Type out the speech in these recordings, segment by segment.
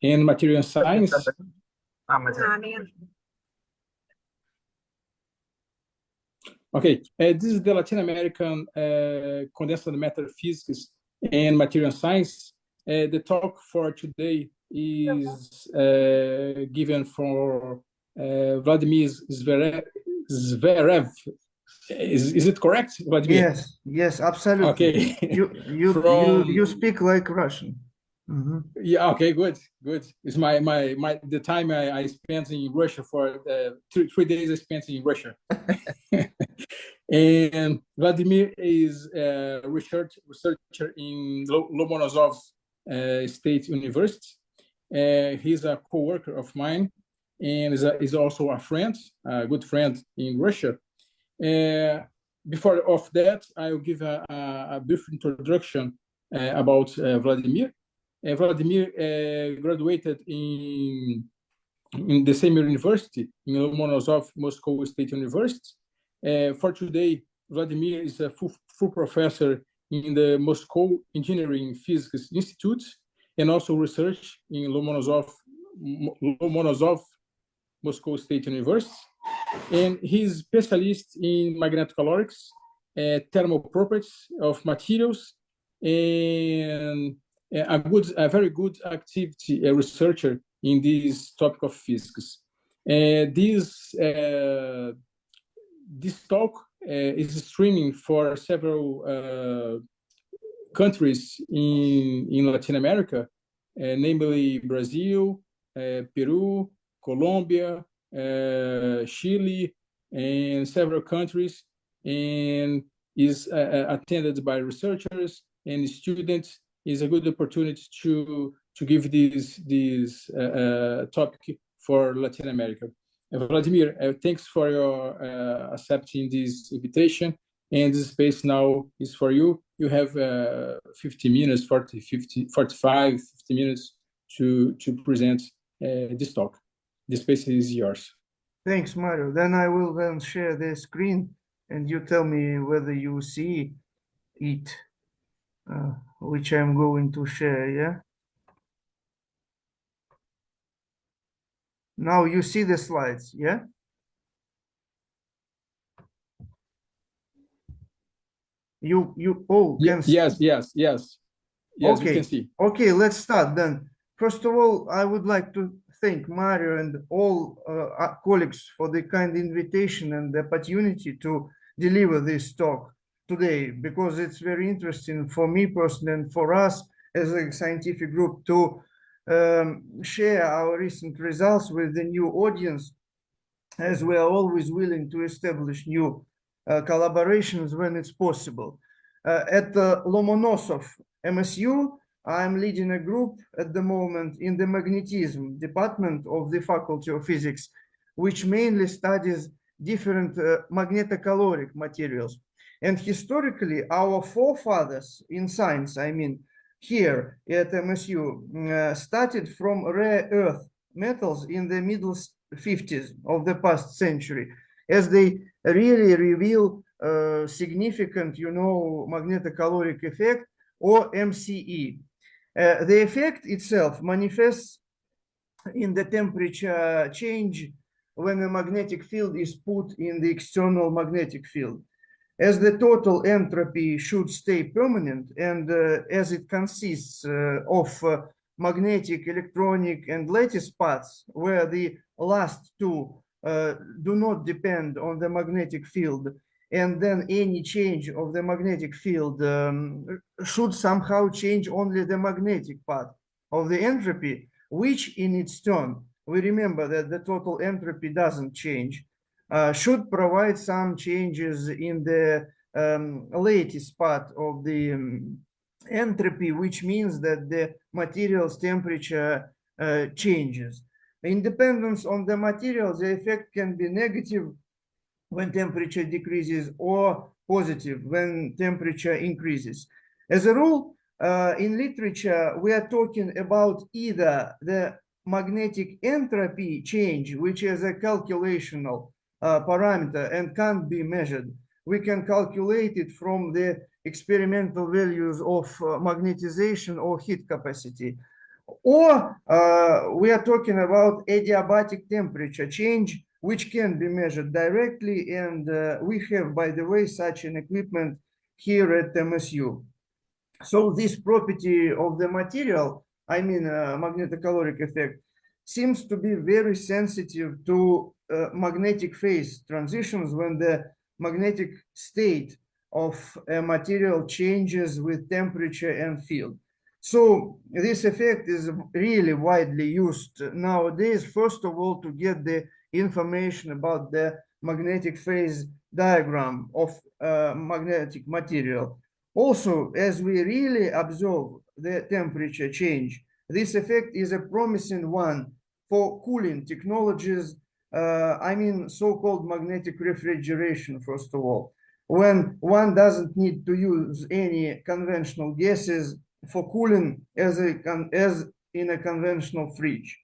and material science. Okay, this is the Latin American condensed matter physics and material science. The talk for today is given for Vladimir Zverev. Is it correct, Vladimir? Yes, absolutely. Okay. You speak like Russian. Mm-hmm. Yeah. Okay. Good. It's the time I spent in Russia for 3 days. I spent in Russia. And Vladimir is a researcher in Lomonosov State University. He's a co-worker of mine, and is also a good friend in Russia. Before of that, I will give a brief introduction about Vladimir. Vladimir graduated in the same university, in Lomonosov Moscow State University. For today, Vladimir is a full professor in the Moscow Engineering Physics Institute, and also research in Lomonosov Moscow State University. And he's specialist in magnetocalorics, thermal properties of materials, and a very good activity researcher in this topic of physics. This talk is streaming for several countries in Latin America, namely Brazil, Peru, Colombia, Chile, and several countries, and is attended by researchers and students. Is a good opportunity to give this topic for Latin America. Vladimir, thanks for your accepting this invitation, and this space now is for you. You have 50 minutes, 45, 50 minutes to present this talk. The space is yours. Thanks, Mario. Then I will share the screen, and you tell me whether you see it, which I'm going to share, yeah? Now you see the slides, yeah? You all can see? Yes, okay. We can see. Okay, let's start then. First of all, I would like to thank Mario and all colleagues for the kind invitation and the opportunity to deliver this talk today, because it's very interesting for me personally and for us as a scientific group to share our recent results with the new audience, as we are always willing to establish new collaborations when it's possible. At Lomonosov MSU, I'm leading a group at the moment in the magnetism department of the Faculty of Physics, which mainly studies different magnetocaloric materials. And historically, our forefathers in science, I mean, here at MSU, started from rare earth metals in the middle 50s of the past century, as they really reveal significant, magnetocaloric effect, or MCE. The effect itself manifests in the temperature change when a magnetic field is put in the external magnetic field. As the total entropy should stay permanent, and as it consists of magnetic, electronic, and lattice parts, where the last two do not depend on the magnetic field, and then any change of the magnetic field should somehow change only the magnetic part of the entropy, which in its turn, we remember that the total entropy doesn't change, should provide some changes in the lattice part of the entropy, which means that the material's temperature changes. Independence on the material, the effect can be negative when temperature decreases, or positive when temperature increases. As a rule, in literature, we are talking about either the magnetic entropy change, which is a calculational parameter and can't be measured. We can calculate it from the experimental values of magnetization or heat capacity. Or we are talking about adiabatic temperature change, which can be measured directly. And we have, by the way, such an equipment here at MSU. So this property of the material, I mean, magnetocaloric effect, seems to be very sensitive to magnetic phase transitions when the magnetic state of a material changes with temperature and field. So this effect is really widely used nowadays, first of all, to get the information about the magnetic phase diagram of magnetic material. Also, as we really observe the temperature change, this effect is a promising one for cooling technologies. I mean, so-called magnetic refrigeration, first of all, when one doesn't need to use any conventional gases for cooling as in a conventional fridge.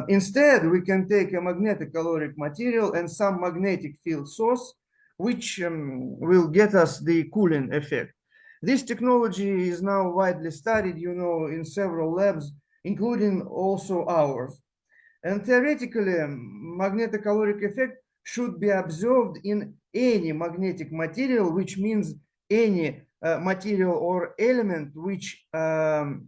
Instead, we can take a magnetocaloric material and some magnetic field source, which will get us the cooling effect. This technology is now widely studied, you know, in several labs, including also ours. And theoretically, magnetocaloric effect should be observed in any magnetic material, which means any material or element which atom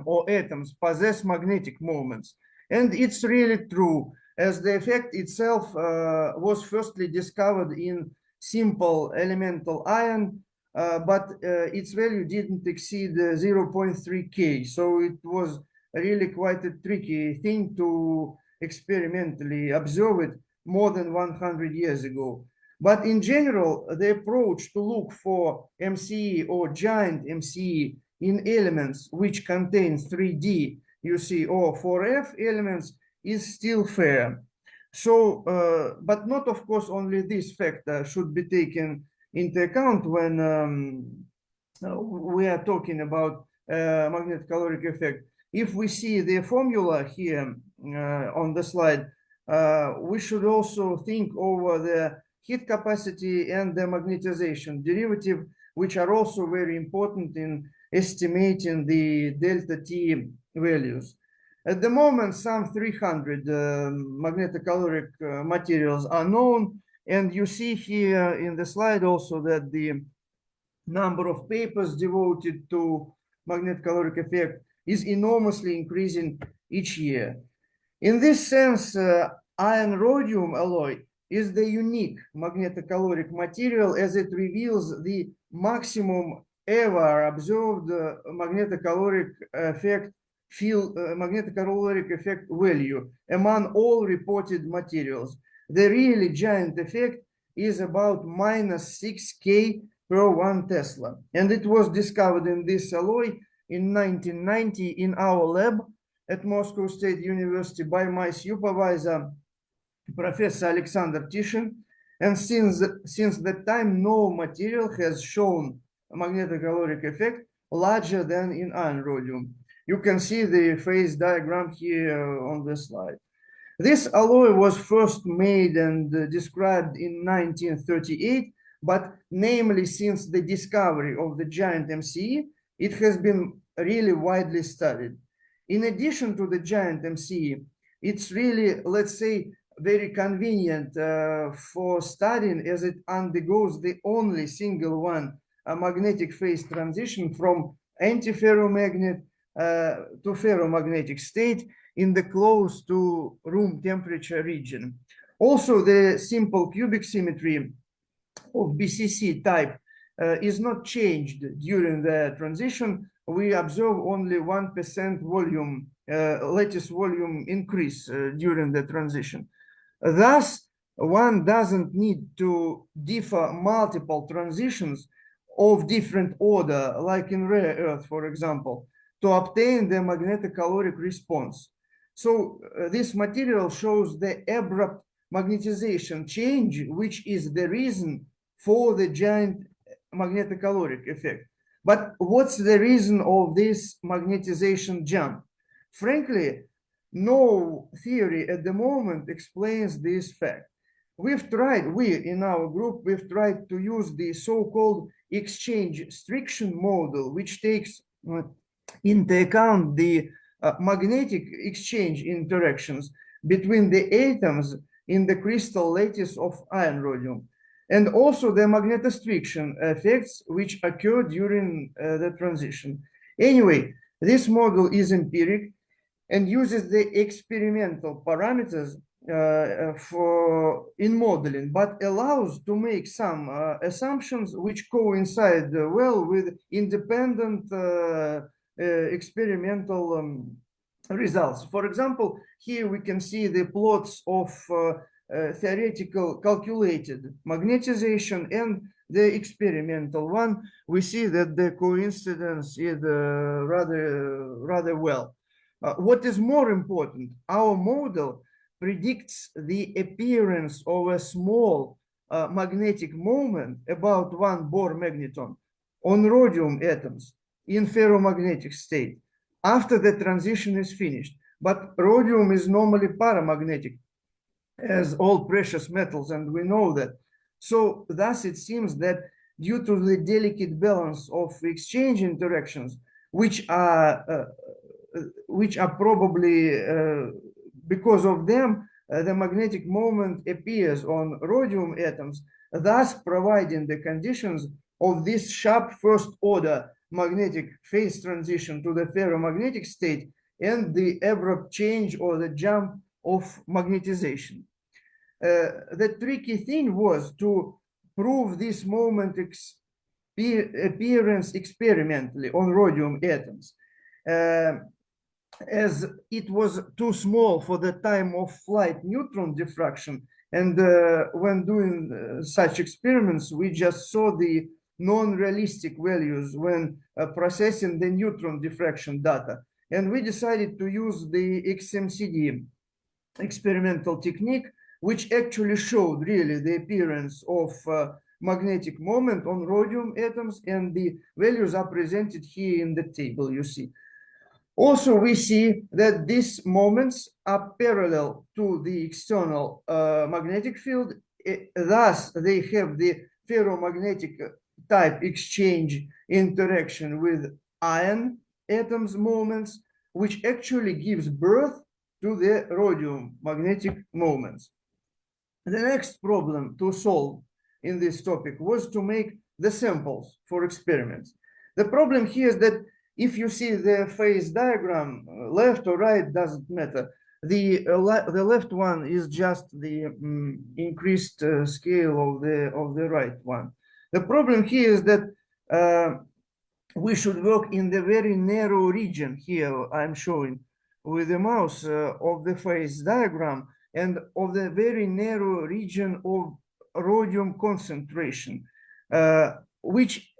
or atoms possess magnetic moments. And it's really true, as the effect itself was firstly discovered in simple elemental iron, but its value didn't exceed 0.3 K. So it was really quite a tricky thing to experimentally observe it more than 100 years ago. But in general, the approach to look for MCE or giant MCE in elements which contain 3D, you see, or FeRh elements is still fair. So, but not, of course, only this factor should be taken into account when we are talking about magnetocaloric effect. If we see the formula here on the slide, we should also think over the heat capacity and the magnetization derivative, which are also very important in estimating the delta T values. At the moment, some 300 magnetocaloric materials are known, and you see here in the slide also that the number of papers devoted to magnetocaloric effect is enormously increasing each year. In this sense, iron-rhodium alloy is the unique magnetocaloric material, as it reveals the maximum ever observed magnetocaloric effect magnetocaloric effect value among all reported materials. The really giant effect is about -6K per 1 Tesla, and it was discovered in this alloy in 1990 in our lab at Moscow State University by my supervisor, Professor Alexander Tishin. And since that time, no material has shown a magnetocaloric effect larger than in iron-rhodium. You can see the phase diagram here on the slide. This alloy was first made and described in 1938, but namely since the discovery of the giant MCE, it has been really widely studied. In addition to the giant MCE, it's really, let's say, very convenient for studying, as it undergoes the only single one, a magnetic phase transition from antiferromagnet to ferromagnetic state in the close to room temperature region. Also, the simple cubic symmetry of BCC type is not changed during the transition. We observe only 1% volume, lattice volume increase during the transition. Thus, one doesn't need to differ multiple transitions of different order, like in rare earth, for example, to obtain the magnetocaloric response. So this material shows the abrupt magnetization change, which is the reason for the giant magnetocaloric effect. But what's the reason of this magnetization jump? Frankly, no theory at the moment explains this fact. We in our group, we've tried to use the so-called exchange striction model, which takes into account the magnetic exchange interactions between the atoms in the crystal lattice of iron rhodium, and also the magnetostriction effects which occur during the transition. Anyway, this model is empiric and uses the experimental parameters in modeling, but allows to make some assumptions which coincide well with independent experimental results. For example, here we can see the plots of theoretical calculated magnetization and the experimental one. We see that the coincidence is rather well. What is more important, our model predicts the appearance of a small magnetic moment, about 1 Bohr magneton, on rhodium atoms in ferromagnetic state after the transition is finished. But rhodium is normally paramagnetic, as all precious metals, and we know that. So thus it seems that due to the delicate balance of exchange interactions, which are probably because of them, the magnetic moment appears on rhodium atoms, thus providing the conditions of this sharp first order magnetic phase transition to the ferromagnetic state and the abrupt change or the jump of magnetization. The tricky thing was to prove this moment appearance experimentally on rhodium atoms, as it was too small for the time of flight neutron diffraction. And when doing such experiments, we just saw the non-realistic values when processing the neutron diffraction data. And we decided to use the XMCD experimental technique, which actually showed really the appearance of magnetic moment on rhodium atoms, and the values are presented here in the table, you see. Also, we see that these moments are parallel to the external magnetic field. Thus, they have the ferromagnetic type exchange interaction with iron atoms moments, which actually gives birth to the rhodium magnetic moments. The next problem to solve in this topic was to make the samples for experiments. The problem here is that if you see the phase diagram, left or right, doesn't matter. The left one is just the increased scale of the right one. The problem here is that we should work in the very narrow region here I'm showing with the mouse of the phase diagram, and of the very narrow region of rhodium concentration, which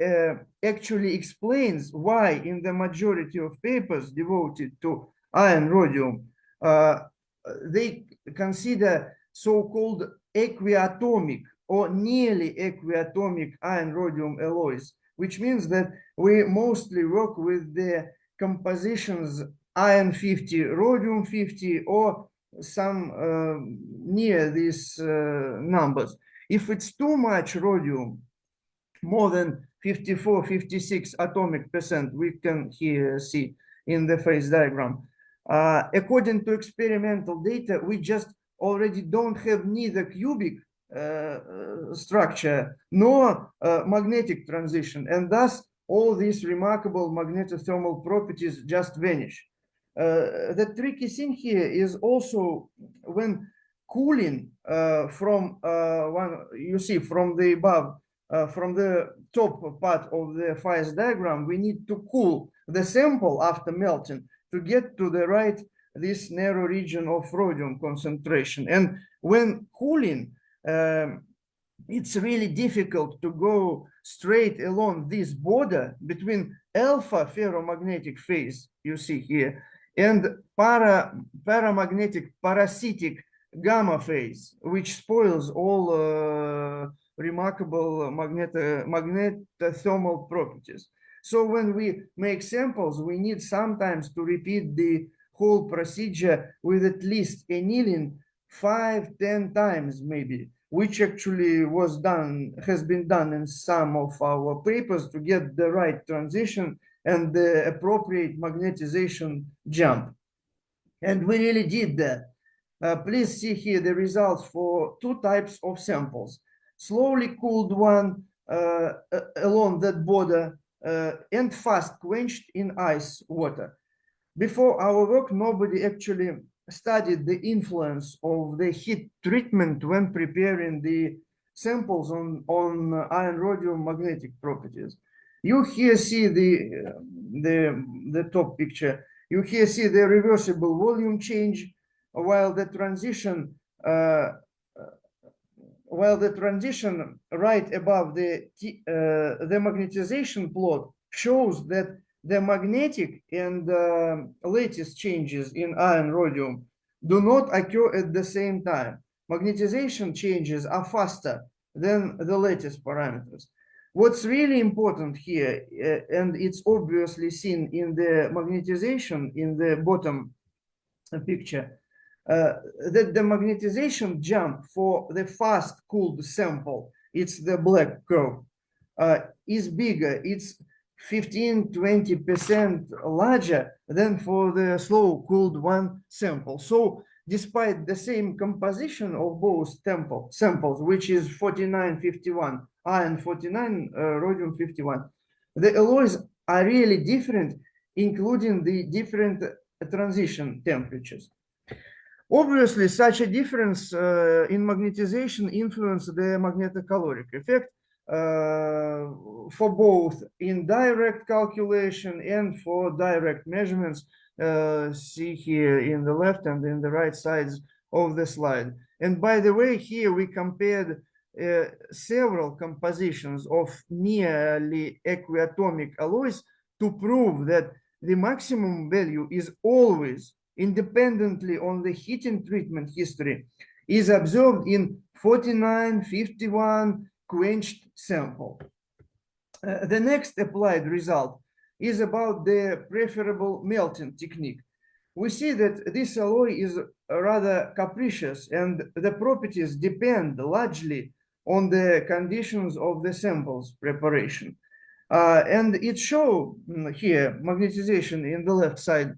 actually explains why in the majority of papers devoted to iron rhodium, they consider so-called equiatomic or nearly equiatomic iron rhodium alloys, which means that we mostly work with the compositions iron 50, rhodium 50, or some near these numbers. If it's too much rhodium, more than 54, 56 atomic percent, we can here see in the phase diagram. According to experimental data, we just already don't have neither cubic structure nor magnetic transition, and thus all these remarkable magnetothermal properties just vanish. The tricky thing here is also when cooling from you see from the above, from the top part of the phase diagram, we need to cool the sample after melting to get to the right, this narrow region of rhodium concentration. And when cooling, it's really difficult to go straight along this border between alpha ferromagnetic phase, you see here, and paramagnetic parasitic gamma phase, which spoils all remarkable magnetothermal properties. So when we make samples, we need sometimes to repeat the whole procedure with at least annealing 5-10 times maybe, which actually has been done in some of our papers to get the right transition and the appropriate magnetization jump. And we really did that. Please see here the results for two types of samples. Slowly cooled one along that border and fast quenched in ice water. Before our work, nobody actually studied the influence of the heat treatment when preparing the samples on iron rhodium magnetic properties. You here see the top picture. You here see the reversible volume change, while the transition right above the magnetization plot shows that the magnetic and lattice changes in iron rhodium do not occur at the same time. Magnetization changes are faster than the lattice parameters. What's really important here, and it's obviously seen in the magnetization in the bottom picture, that the magnetization jump for the fast cooled sample, it's the black curve, is bigger. It's 15–20% larger than for the slow cooled one sample. So despite the same composition of both samples, which is 4951 iron 49 rhodium 51, the alloys are really different, including the different transition temperatures. Obviously, such a difference in magnetization influences the magnetocaloric effect for both indirect calculation and for direct measurements. See here in the left and in the right sides of the slide. And by the way, here we compared several compositions of nearly equiatomic alloys to prove that the maximum value is always, independently on the heating treatment history, is observed in 4951 quenched sample. The next applied result is about the preferable melting technique. We see that this alloy is rather capricious and the properties depend largely on the conditions of the samples preparation. And it shows here, magnetization in the left side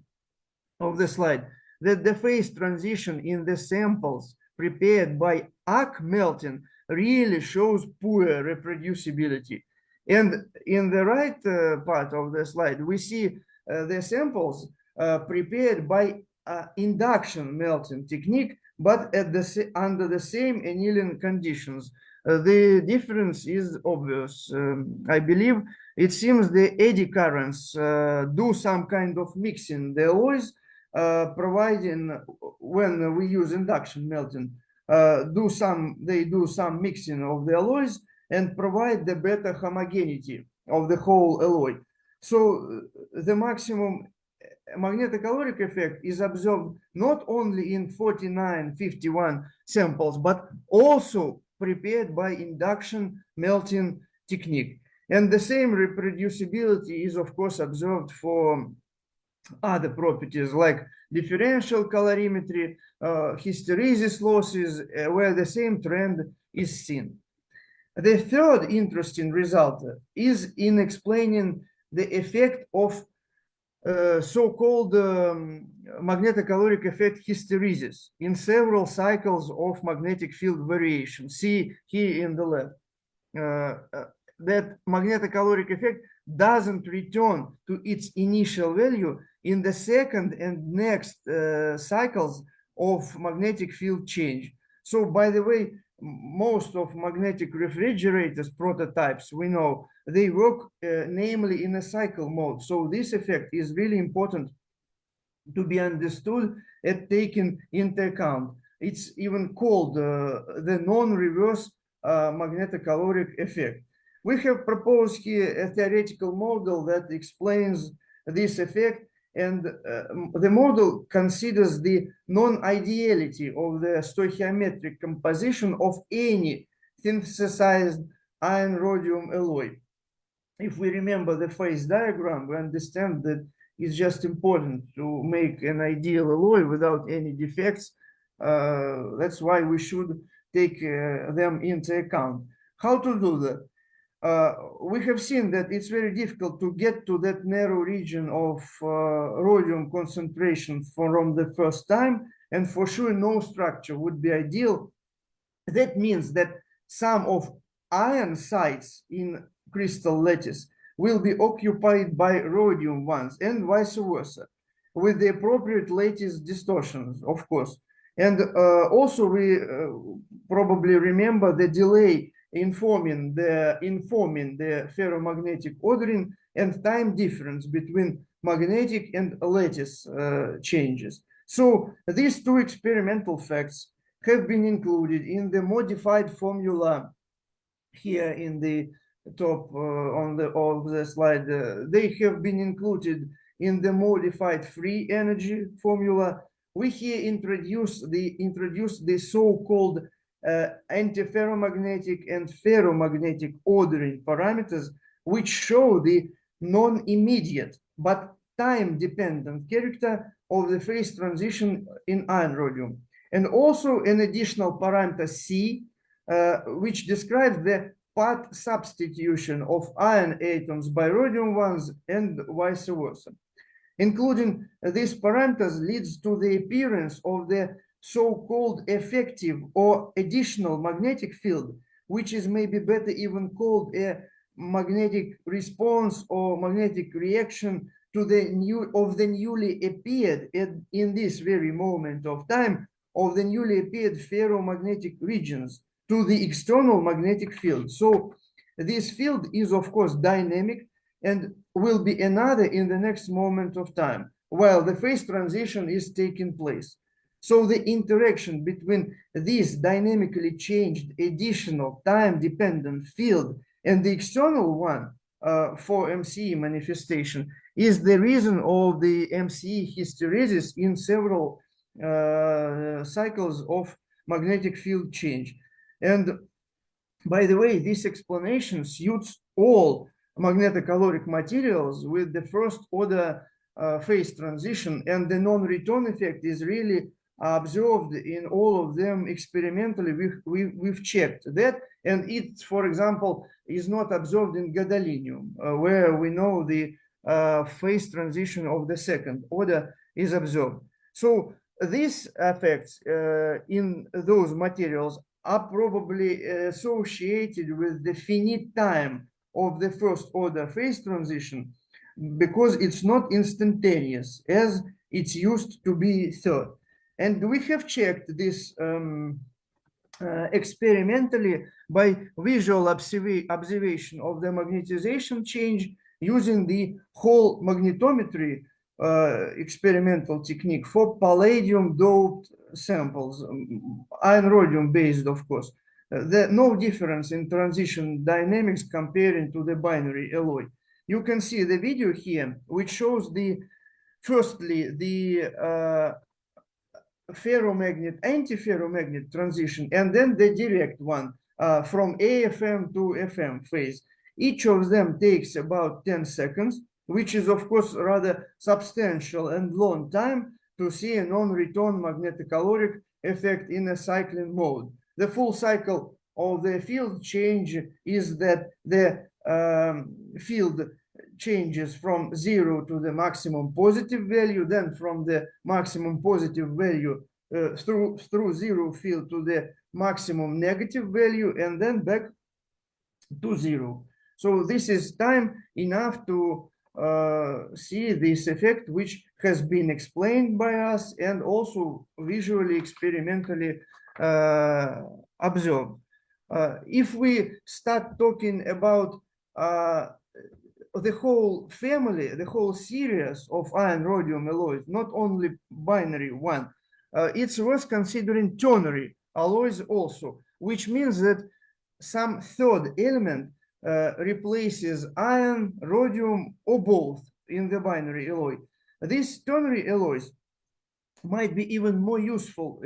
of the slide, that the phase transition in the samples prepared by arc melting really shows poor reproducibility. And in the right part of the slide, we see the samples prepared by induction melting technique, but under the same annealing conditions. The difference is obvious. I believe it seems the eddy currents do some kind of mixing the alloys, providing when we use induction melting, they do some mixing of the alloys and provide the better homogeneity of the whole alloy. So the maximum magnetocaloric effect is observed not only in 4951 samples, but also prepared by induction melting technique. And the same reproducibility is, of course, observed for other properties like differential calorimetry, hysteresis losses, where the same trend is seen. The third interesting result is in explaining the effect of so-called magnetocaloric effect hysteresis in several cycles of magnetic field variation. See here in the left that magnetocaloric effect doesn't return to its initial value in the second and next cycles of magnetic field change. So by the way, most of magnetic refrigerators prototypes, we know they work namely in a cycle mode. So this effect is really important to be understood and taken into account. It's even called the non-reverse magnetocaloric effect. We have proposed here a theoretical model that explains this effect, and the model considers the non-ideality of the stoichiometric composition of any synthesized iron rhodium alloy. If we remember the phase diagram, we understand that it's just important to make an ideal alloy without any defects. That's why we should take them into account. How to do that? we have seen that it's very difficult to get to that narrow region of rhodium concentration from the first time, and for sure no structure would be ideal. That means that some of iron sites in crystal lattice will be occupied by rhodium ones, and vice versa, with the appropriate lattice distortions, of course. And also we probably remember the delay in forming the ferromagnetic ordering and time difference between magnetic and lattice changes. So these two experimental facts have been included in the modified formula here in the top of the slide. They have been included in the modified free energy formula. We here introduce the so-called antiferromagnetic and ferromagnetic ordering parameters, which show the non-immediate but time-dependent character of the phase transition in iron rhodium. And also an additional parameter C, which describes the path substitution of iron atoms by rhodium ones and vice versa. Including these parameters leads to the appearance of the so-called effective or additional magnetic field, which is maybe better even called a magnetic response or magnetic reaction to the newly appeared in this very moment of time of the newly appeared ferromagnetic regions to the external magnetic field. So this field is of course dynamic and will be another in the next moment of time while the phase transition is taking place. So the interaction between this dynamically changed additional time-dependent field and the external one for MCE manifestation is the reason of the MCE hysteresis in several cycles of magnetic field change. And by the way, this explanation suits all magnetocaloric materials with the first order phase transition, and the non-return effect is really observed in all of them experimentally. We've checked that, and it, for example, is not observed in gadolinium, where we know the phase transition of the second order is observed. So these effects in those materials are probably associated with the finite time of the first order phase transition, because it's not instantaneous as it's used to be thought. And we have checked this experimentally by visual observation of the magnetization change using the whole magnetometry experimental technique for palladium doped samples, iron rhodium based, of course. No difference in transition dynamics comparing to the binary alloy. You can see the video here, which shows firstly the ferromagnet anti-ferromagnet transition, and then the direct one from AFM to FM phase. Each of them takes about 10 seconds, which is of course rather substantial and long time to see a non-return magnetocaloric effect in a cycling mode. The full cycle of the field change is that the field changes from 0 to the maximum positive value, then from the maximum positive value through 0 field to the maximum negative value, and then back to 0. So this is time enough to see this effect, which has been explained by us and also visually experimentally observed. If we start talking about the whole family, the whole series of iron rhodium alloys, not only binary one, it's worth considering ternary alloys also, which means that some third element replaces iron, rhodium, or both in the binary alloy. These ternary alloys might be even more useful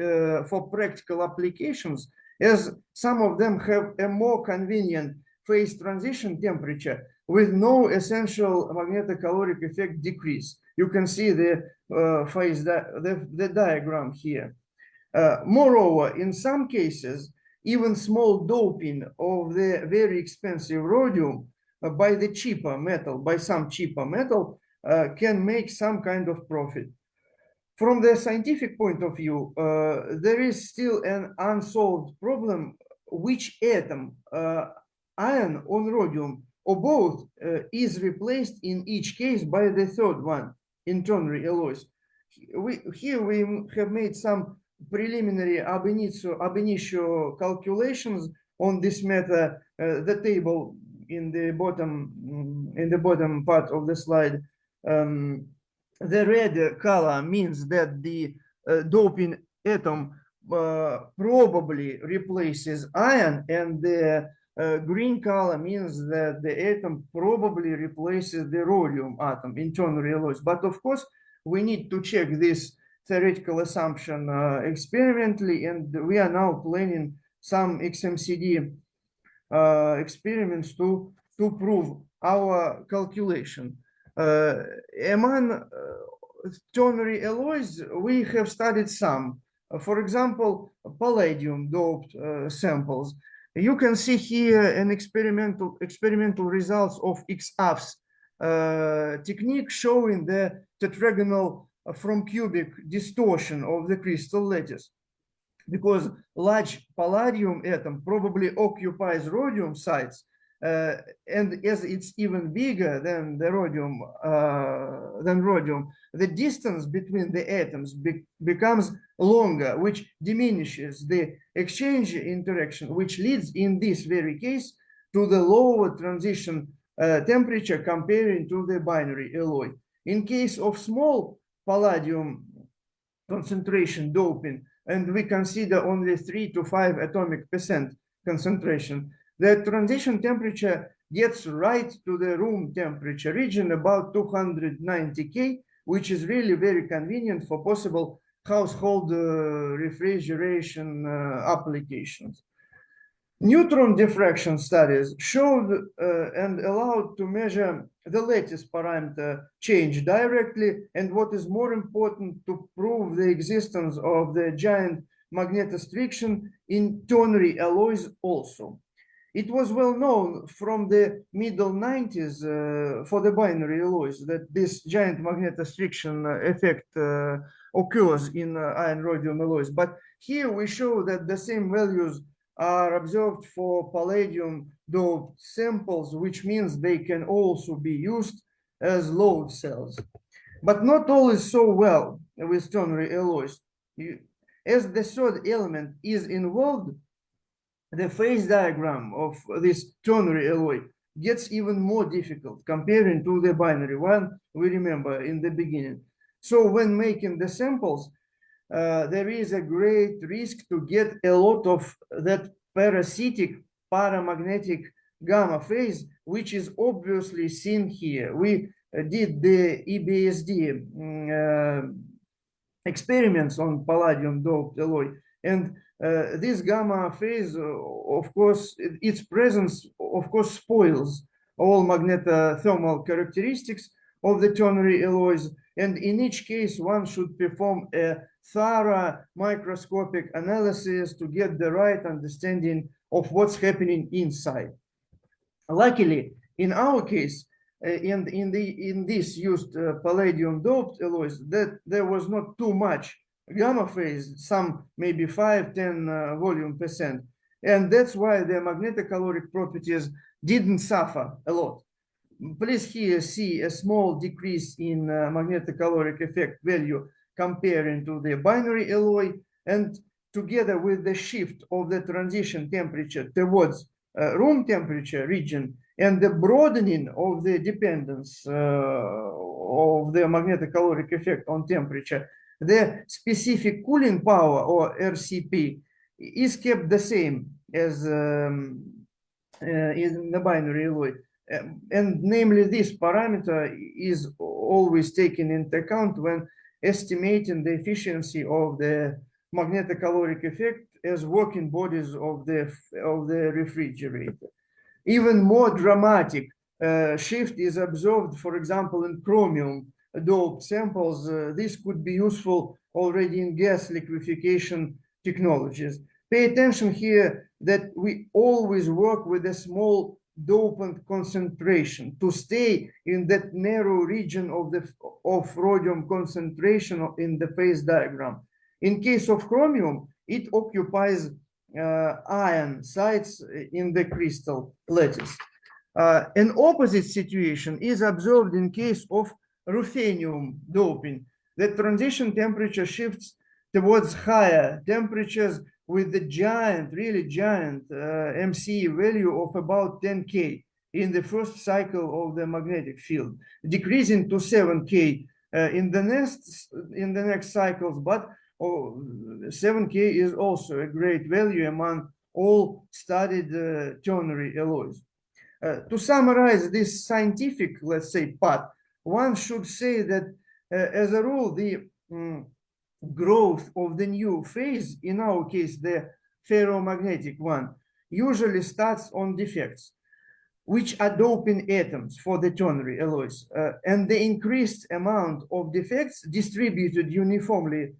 for practical applications, as some of them have a more convenient phase transition temperature with no essential magnetocaloric effect decrease. You can see the the diagram here. Moreover, in some cases, even small doping of the very expensive rhodium by the cheaper metal, by some cheaper metal, can make some kind of profit. From the scientific point of view, there is still an unsolved problem: which atom, iron or rhodium, or both, is replaced in each case by the third one in ternary alloys. Here we have made some preliminary ab initio calculations on this matter. The table in the bottom part of the slide. The red color means that the doping atom probably replaces iron, and the green color means that the atom probably replaces the rhodium atom in ternary alloys. But of course, we need to check this theoretical assumption experimentally, and we are now planning some XMCD experiments to prove our calculation. Among ternary alloys, we have studied some. For example, palladium doped samples. You can see here an experimental results of XAFS technique showing the tetragonal from cubic distortion of the crystal lattice, because large palladium atom probably occupies rhodium sites, and as it's even bigger than the rhodium, the distance between the atoms becomes longer, which diminishes the exchange interaction, which leads in this very case to the lower transition temperature comparing to the binary alloy. In case of small palladium concentration doping, and we consider only 3 to 5 atomic percent concentration, the transition temperature gets right to the room temperature region, about 290 K, which is really very convenient for possible household refrigeration applications. Neutron diffraction studies showed and allowed to measure the lattice parameter change directly, and what is more important, to prove the existence of the giant magnetostriction in ternary alloys also. It was well known from the middle 90s for the binary alloys that this giant magnetostriction effect occurs in iron rhodium alloys. But here we show that the same values are observed for palladium doped samples, which means they can also be used as load cells. But not all is so well with ternary alloys. As the third element is involved, the phase diagram of this ternary alloy gets even more difficult comparing to the binary one we remember in the beginning. So when making the samples, there is a great risk to get a lot of that parasitic paramagnetic gamma phase, which is obviously seen here. We did the EBSD experiments on palladium doped alloy, and this gamma phase, of course, its presence, of course, spoils all magnetothermal characteristics of the ternary alloys. And in each case, one should perform a thorough microscopic analysis to get the right understanding of what's happening inside. Luckily, in our case, in this used palladium doped alloys, that there was not too much gamma phase, some maybe 5-10 volume percent, and that's why the magnetocaloric properties didn't suffer a lot. Please here see a small decrease in magnetocaloric effect value comparing to the binary alloy, and together with the shift of the transition temperature towards room temperature region and the broadening of the dependence of the magnetocaloric effect on temperature, the specific cooling power, or RCP, is kept the same as in the binary alloy. And namely, this parameter is always taken into account when estimating the efficiency of the magnetocaloric effect as working bodies of the refrigerator. Even more dramatic shift is observed, for example, in chromium doped samples. This could be useful already in gas liquefaction technologies. Pay attention here that we always work with a small dopant concentration to stay in that narrow region of rhodium concentration in the phase diagram. In case of chromium, it occupies iron sites in the crystal lattice. An opposite situation is observed in case of ruthenium doping. The transition temperature shifts towards higher temperatures with the giant, really giant MC value of about 10K in the first cycle of the magnetic field, decreasing to 7K in the next cycles, but 7K is also a great value among all studied ternary alloys. To summarize this scientific, let's say, part, one should say that as a rule, the growth of the new phase, in our case, the ferromagnetic one, usually starts on defects, which are doping atoms for the ternary alloys. And the increased amount of defects distributed uniformly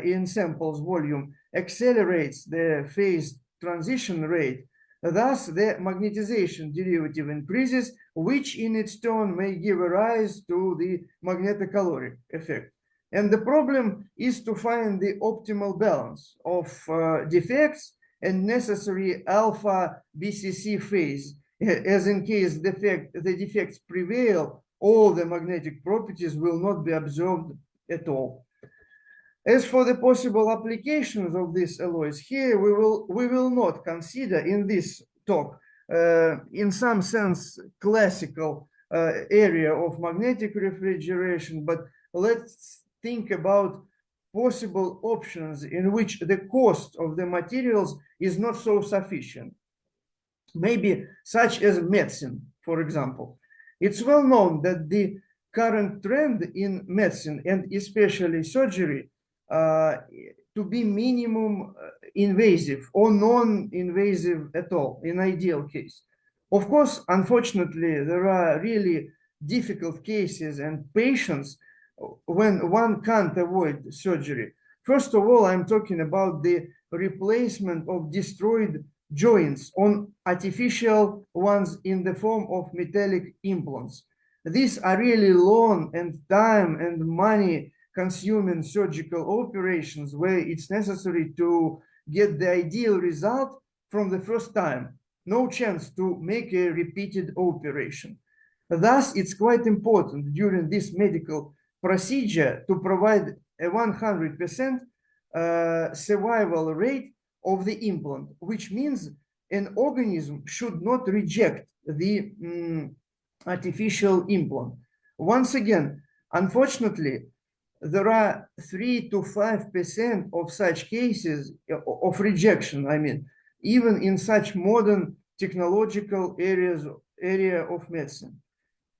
in samples volume accelerates the phase transition rate. Thus, the magnetization derivative increases, which in its turn may give a rise to the magnetocaloric effect. And the problem is to find the optimal balance of defects and necessary alpha BCC phase, as in case the defects prevail, all the magnetic properties will not be observed at all. As for the possible applications of these alloys, here we will not consider in this talk, in some sense, classical area of magnetic refrigeration, but let's think about possible options in which the cost of the materials is not so sufficient. Maybe such as medicine, for example. It's well known that the current trend in medicine and especially surgery to be minimum invasive or non-invasive at all in ideal case. Of course, unfortunately, there are really difficult cases and patients when one can't avoid surgery. First of all, I'm talking about the replacement of destroyed joints on artificial ones in the form of metallic implants. These are really long and time and money consuming surgical operations where it's necessary to get the ideal result from the first time. No chance to make a repeated operation. Thus, it's quite important during this medical procedure to provide a 100% survival rate of the implant, which means an organism should not reject the artificial implant. Once again, unfortunately, there are 3 to 5% of such cases of rejection, I mean, even in such modern technological area of medicine.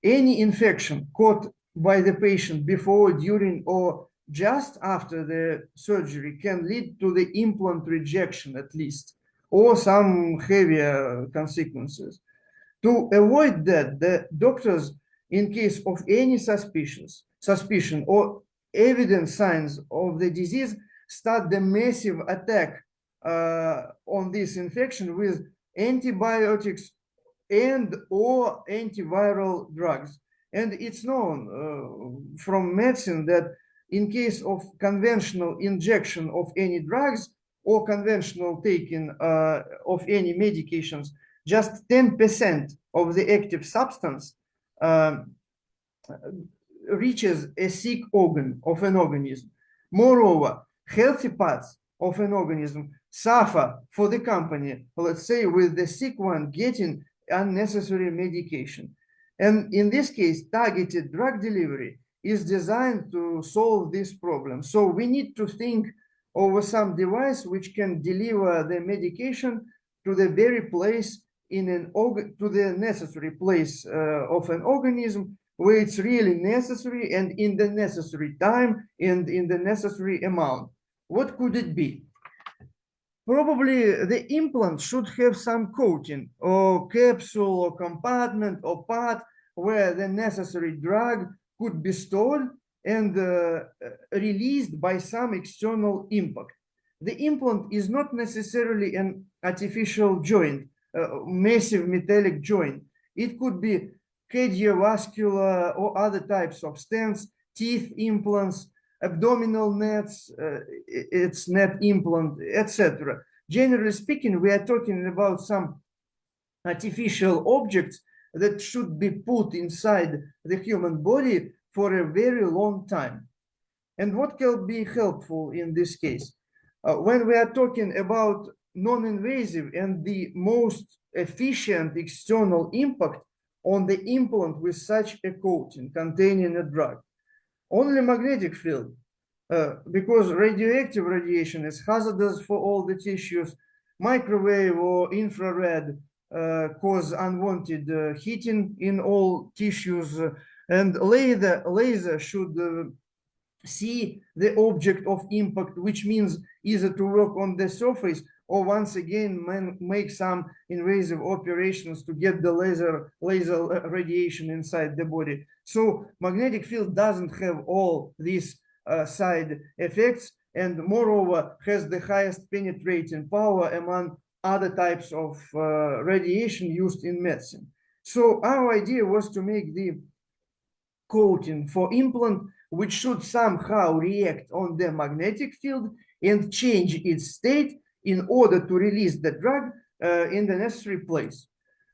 Any infection caught by the patient before, during, or just after the surgery can lead to the implant rejection at least, or some heavier consequences. To avoid that, the doctors, in case of any suspicion or evident signs of the disease, start the massive attack on this infection with antibiotics and or antiviral drugs. And it's known from medicine that in case of conventional injection of any drugs or conventional taking of any medications, just 10% of the active substance reaches a sick organ of an organism. Moreover, healthy parts of an organism suffer for the company, let's say, with the sick one getting unnecessary medication. And in this case, targeted drug delivery is designed to solve this problem. So we need to think over some device which can deliver the medication to the very place in an organ, to the necessary place of an organism where it's really necessary and in the necessary time and in the necessary amount. What could it be? Probably the implant should have some coating or capsule or compartment or part where the necessary drug could be stored and released by some external impact. the implant is not necessarily an artificial joint, massive metallic joint. It could be cardiovascular or other types of stents, teeth implants, abdominal nets, its net implant, etc. Generally speaking, we are talking about some artificial objects that should be put inside the human body for a very long time. And what can be helpful in this case? When we are talking about non-invasive and the most efficient external impact on the implant with such a coating containing a drug, only magnetic field, because radioactive radiation is hazardous for all the tissues, microwave or infrared cause unwanted heating in all tissues, and laser should see the object of impact, which means either to work on the surface or once again make some invasive operations to get the laser radiation inside the body. So magnetic field doesn't have all these side effects, and moreover has the highest penetrating power among other types of radiation used in medicine. So our idea was to make the coating for implant which should somehow react on the magnetic field and change its state in order to release the drug in the necessary place.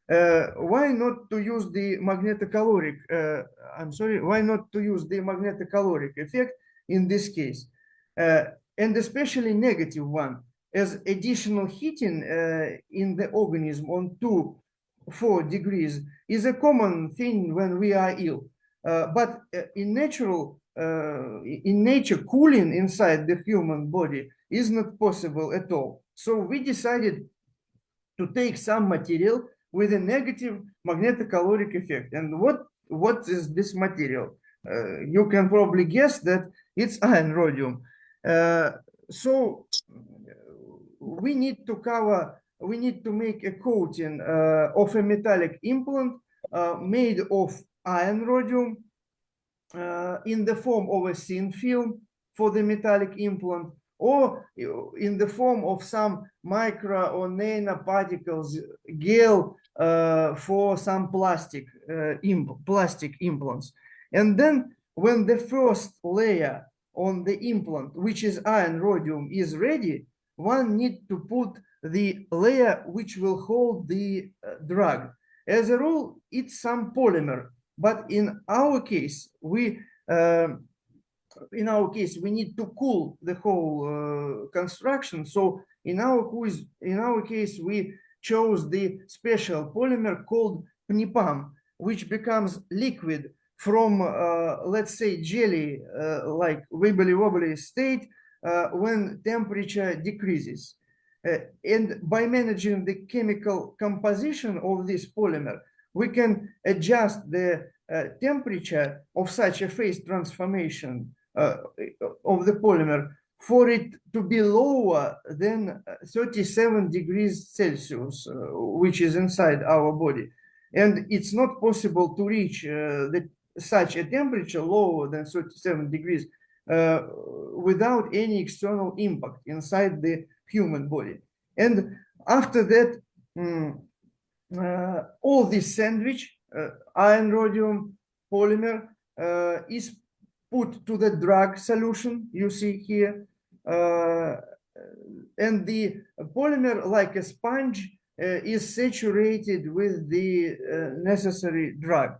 Why not to use the magnetocaloric? Why not to use the magnetocaloric effect in this case? And especially negative one, as additional heating in the organism on 2-4 degrees is a common thing when we are ill. But in nature, cooling inside the human body is not possible at all. So we decided to take some material with a negative magnetocaloric effect. And what is this material? You can probably guess that it's iron rhodium. So we need to make a coating of a metallic implant made of iron rhodium in the form of a thin film for the metallic implant, or in the form of some micro or nanoparticles gel for some plastic implants. And then when the first layer on the implant, which is iron rhodium, is ready, one needs to put the layer which will hold the drug. As a rule, it's some polymer, but in our case, we need to cool the whole construction. So in our case, we chose the special polymer called PNIPAM, which becomes liquid from, let's say, jelly, like wibbly-wobbly state when temperature decreases. And by managing the chemical composition of this polymer, we can adjust the temperature of such a phase transformation of the polymer for it to be lower than 37 degrees Celsius, which is inside our body. And it's not possible to reach such a temperature lower than 37 degrees without any external impact inside the human body. And after that, all this sandwich, iron rhodium polymer, is put to the drug solution you see here. And the polymer, like a sponge, is saturated with the necessary drug.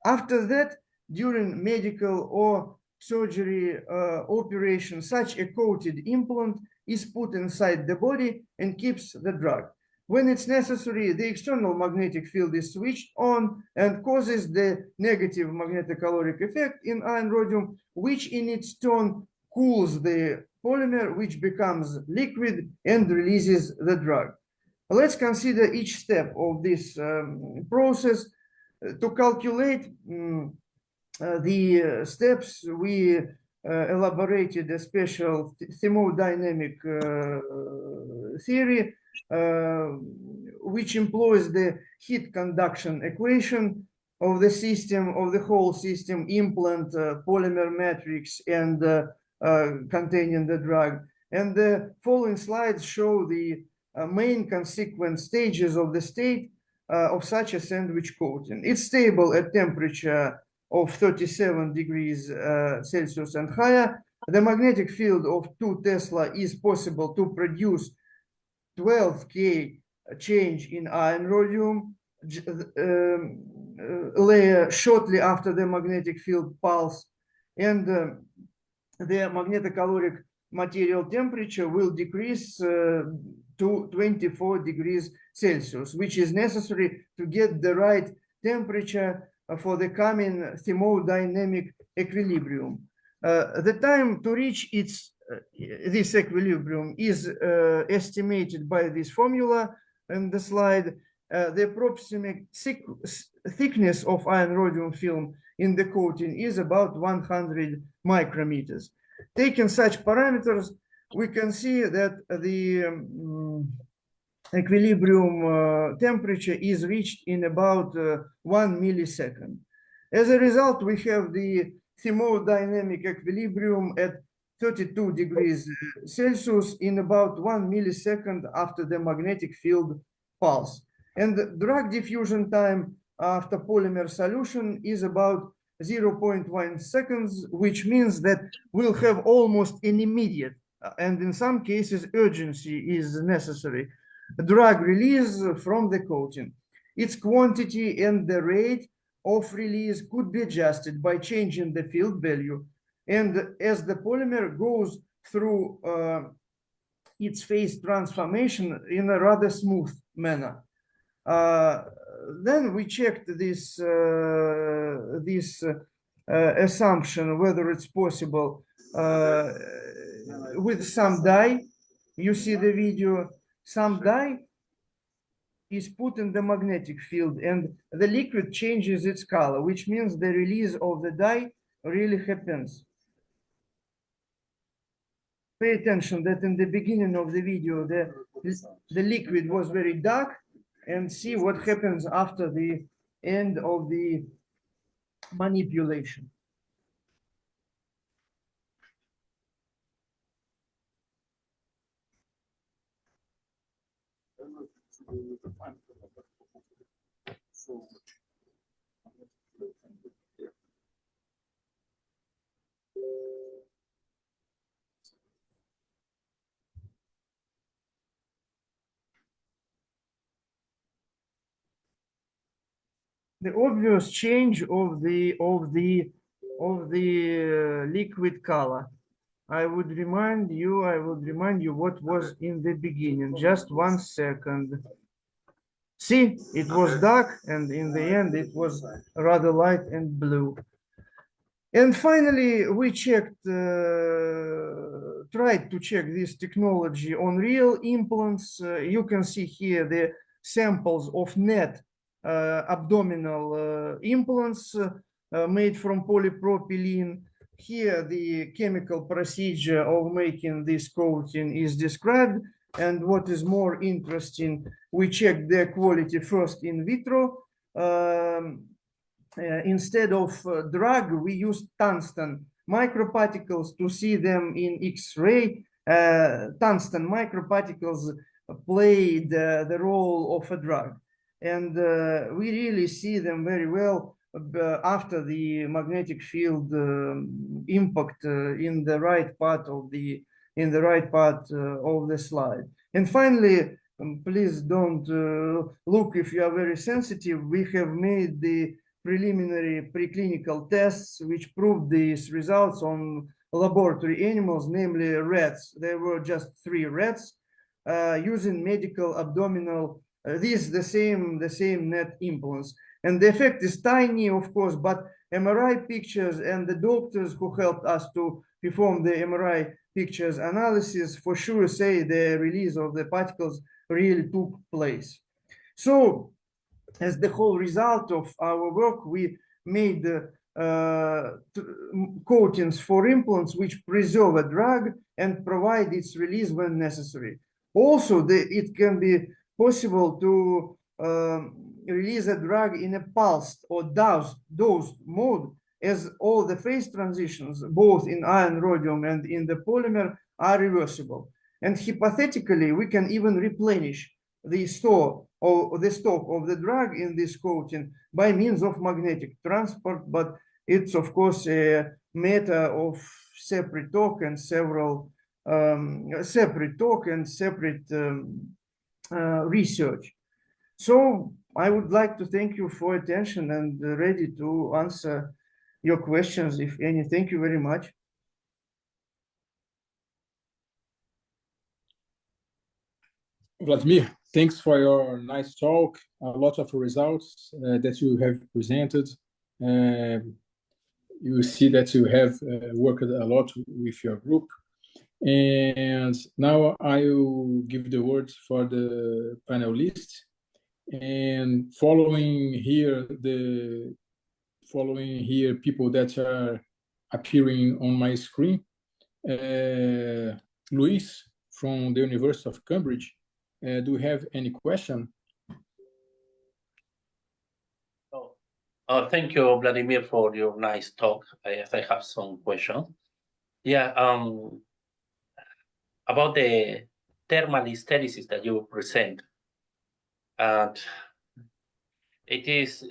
After that, during medical or surgery operation, such a coated implant is put inside the body and keeps the drug. When it's necessary, the external magnetic field is switched on and causes the negative magnetocaloric effect in iron rhodium, which in its turn cools the polymer, which becomes liquid and releases the drug. Let's consider each step of this process. To calculate the steps, we elaborated a special thermodynamic theory, which employs the heat conduction equation of the system, of the whole system, implant, polymer matrix, and containing the drug. And the following slides show the main consequent stages of the state of such a sandwich coating. It's stable at temperature of 37 degrees Celsius and higher. The magnetic field of 2 Tesla is possible to produce 12K change in iron rhodium layer shortly after the magnetic field pulse, and the magnetocaloric material temperature will decrease to 24 degrees Celsius, which is necessary to get the right temperature for the coming thermodynamic equilibrium. The time to reach this equilibrium is estimated by this formula in the slide. The approximate thickness of iron rhodium film in the coating is about 100 micrometers. Taking such parameters, we can see that the equilibrium temperature is reached in about 1 millisecond. As a result, we have the thermodynamic equilibrium at 32 degrees Celsius in about 1 millisecond after the magnetic field pulse. And the drug diffusion time after polymer solution is about 0.1 seconds, which means that we'll have almost an immediate, and in some cases urgency is necessary, drug release from the coating. Its quantity and the rate of release could be adjusted by changing the field value. And as the polymer goes through its phase transformation in a rather smooth manner. Then we checked this assumption, whether it's possible with some dye. You see the video, some dye is put in the magnetic field and the liquid changes its color, which means the release of the dye really happens. Pay attention that in the beginning of the video, the liquid was very dark, and see what happens after the end of the manipulation. The obvious change of the liquid color. I would remind you what was in the beginning. Just 1 second. See, it was dark, and in the end, it was rather light and blue. And finally, we checked, tried to check this technology on real implants. You can see here the samples of net abdominal implants made from polypropylene. Here, the chemical procedure of making this coating is described. And what is more interesting, we checked their quality first in vitro. Instead of drug, we used tungsten microparticles to see them in X-ray. Tungsten microparticles played the role of a drug. And we really see them very well after the magnetic field impact in the right part of the slide. And finally, please don't look if you are very sensitive. We have made the preliminary preclinical tests which proved these results on laboratory animals, namely rats. There were just 3 rats using medical abdominal. The same net implants, and the effect is tiny, of course, but MRI pictures and the doctors who helped us to perform the MRI pictures analysis for sure say the release of the particles really took place. So, as the whole result of our work, we made coatings for implants which preserve a drug and provide its release when necessary. Also, it can be possible to release a drug in a pulsed or dosed mode, as all the phase transitions, both in iron rhodium and in the polymer, are reversible. And hypothetically, we can even replenish the store or the stock of the drug in this coating by means of magnetic transport, but it's of course a matter of separate talk and several separate research. So I would like to thank you for attention and ready to answer your questions, if any. Thank you very much. Vladimir, thanks for your nice talk. A lot of results that you have presented. You see that you have worked a lot with your group. And now I will give the word for the panelists. And following here people that are appearing on my screen, Luis from the University of Cambridge. Do you have any question? Thank you, Vladimir, for your nice talk. I have some questions. Yeah, about the thermal hysteresis that you present. And it is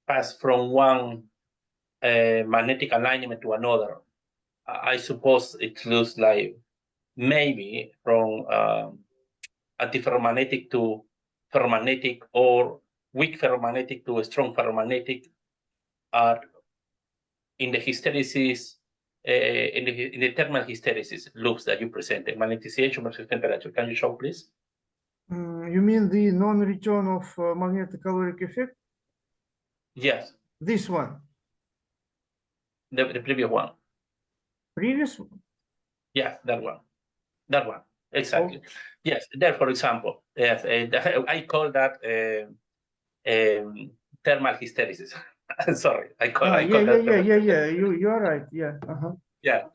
passed from one magnetic alignment to another. I suppose it looks like maybe from antiferromagnetic to ferromagnetic, or weak ferromagnetic to a strong ferromagnetic, in the hysteresis, in the thermal hysteresis loops that you presented, magnetization versus temperature. Can you show, please? You mean the non-return of magnetocaloric effect? Yes. This one? The previous one. Previous one? Yeah, that one. That one. Exactly. Oh. Yes. There, for example, yes, I call that thermal hysteresis. Sorry, I call that. Yeah. You are right. Yeah. Yeah.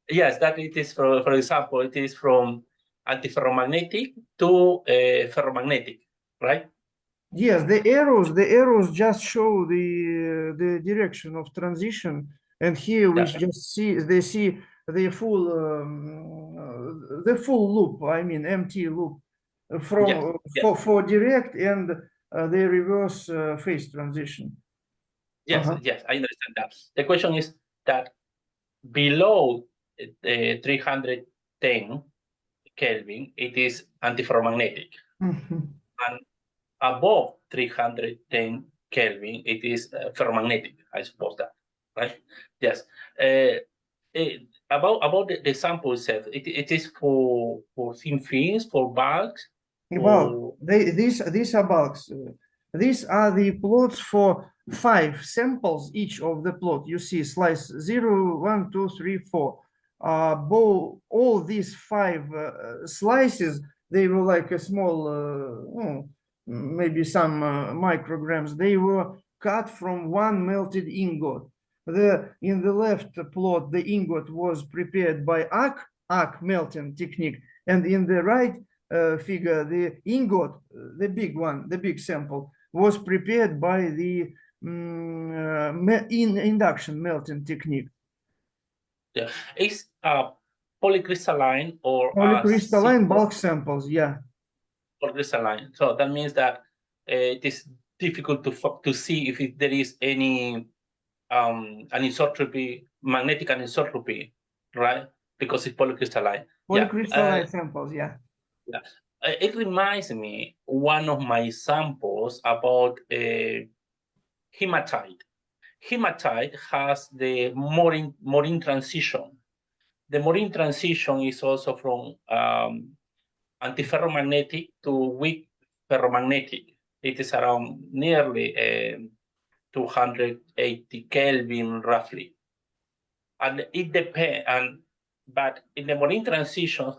Yes, that it is for example, it is from antiferromagnetic to ferromagnetic, right? Yes, the arrows just show the direction of transition, and here we just see the full loop. I mean, empty loop from for direct and the reverse phase transition. Yes, yes, I understand that. The question is that below 310 Kelvin, it is antiferromagnetic, and above 310 Kelvin, it is ferromagnetic. I suppose that, right? Yes. About the sample itself, it is for thin films, for bulks. Well, these are bulks. These are the plots for 5 samples each of the plot. You see slice 0, 1, 2, 3, 4. All these 5 slices, they were like a small, maybe some micrograms. They were cut from one melted ingot. In the left plot, the ingot was prepared by arc melting technique, and in the right figure, the ingot, the big one, the big sample, was prepared by the induction melting technique. Yeah, it's polycrystalline or polycrystalline bulk samples. Yeah, polycrystalline. So that means that it is difficult to see if there is any anisotropy, magnetic anisotropy, right? Because it's polycrystalline. Polycrystalline samples. Yeah. Yeah. It reminds me one of my samples about hematite. Hematite has the Morin transition. The Morin transition is also from antiferromagnetic to weak ferromagnetic. It is around nearly 280 Kelvin roughly. And it depends, but in the Morin transition,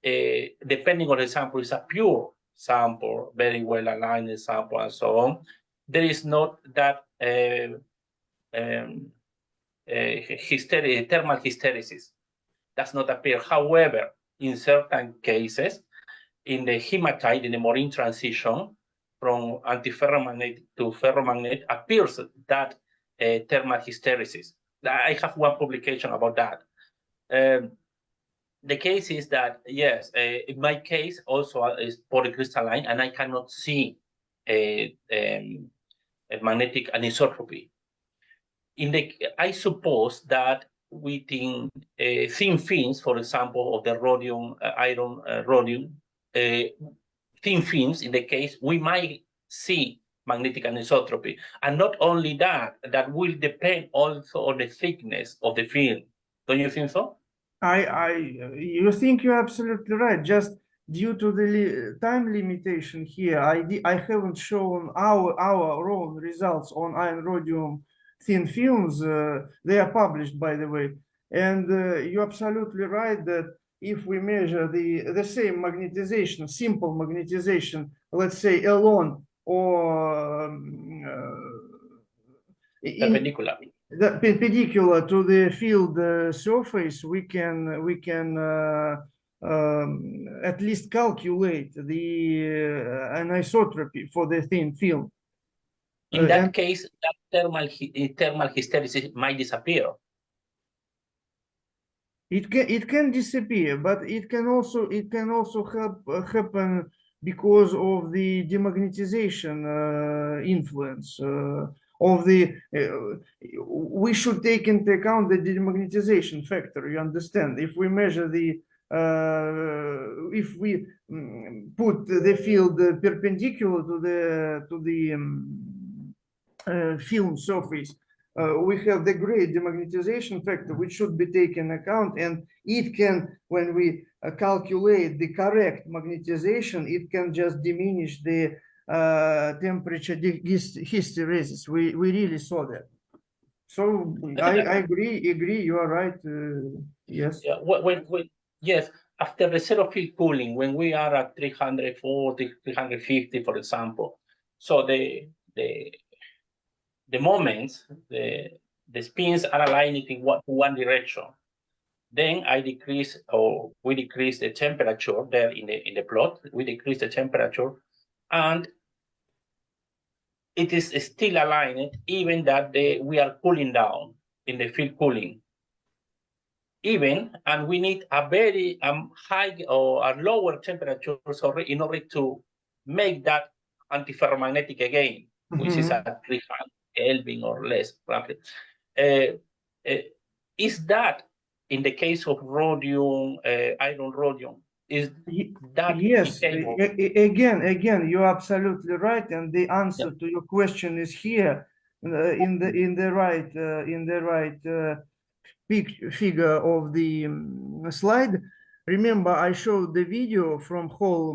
depending on the sample, is a pure sample, very well aligned sample, and so on. There is not that thermal hysteresis does not appear. However, in certain cases, in the hematite, in the Morin transition, from antiferromagnetic to ferromagnetic, appears that thermal hysteresis. I have one publication about that. the case is that, yes, in my case also is polycrystalline, and I cannot see a magnetic anisotropy. I suppose that within thin films, for example, of the rhodium, iron, rhodium, thin films, in the case, we might see magnetic anisotropy. And not only that, that will depend also on the thickness of the film. Don't you think so? You think you're absolutely right. Just due to the time limitation here, I haven't shown our own results on iron rhodium thin films. They are published, by the way. And you're absolutely right that if we measure the same magnetization, simple magnetization, let's say alone or perpendicular to the field surface, we can at least calculate the anisotropy for the thin film. In that case, that thermal hysteresis might disappear. It can disappear, but it can also happen because of the demagnetization influence of the. We should take into account the demagnetization factor. You understand? If we measure the, if we put the field perpendicular to the film surface, we have the great demagnetization factor, which should be taken account, and it can, when we calculate the correct magnetization, it can just diminish the temperature hysteresis. We really saw that. So I agree. You are right. Yes. Yeah. Yes. After the zero field cooling, when we are at 340, 350, for example, so the moments, the spins are aligned in one direction. Then we decrease the temperature there in the plot. We decrease the temperature, and it is still aligned, even that we are cooling down in the field cooling. And we need a very high or a lower temperature in order to make that antiferromagnetic again, which is at 300 Kelvin or less, roughly. Is that in the case of rhodium, iron rhodium? Is that yes? Again, you're absolutely right, and the answer to your question is here in the right figure of the slide. Remember, I showed the video from whole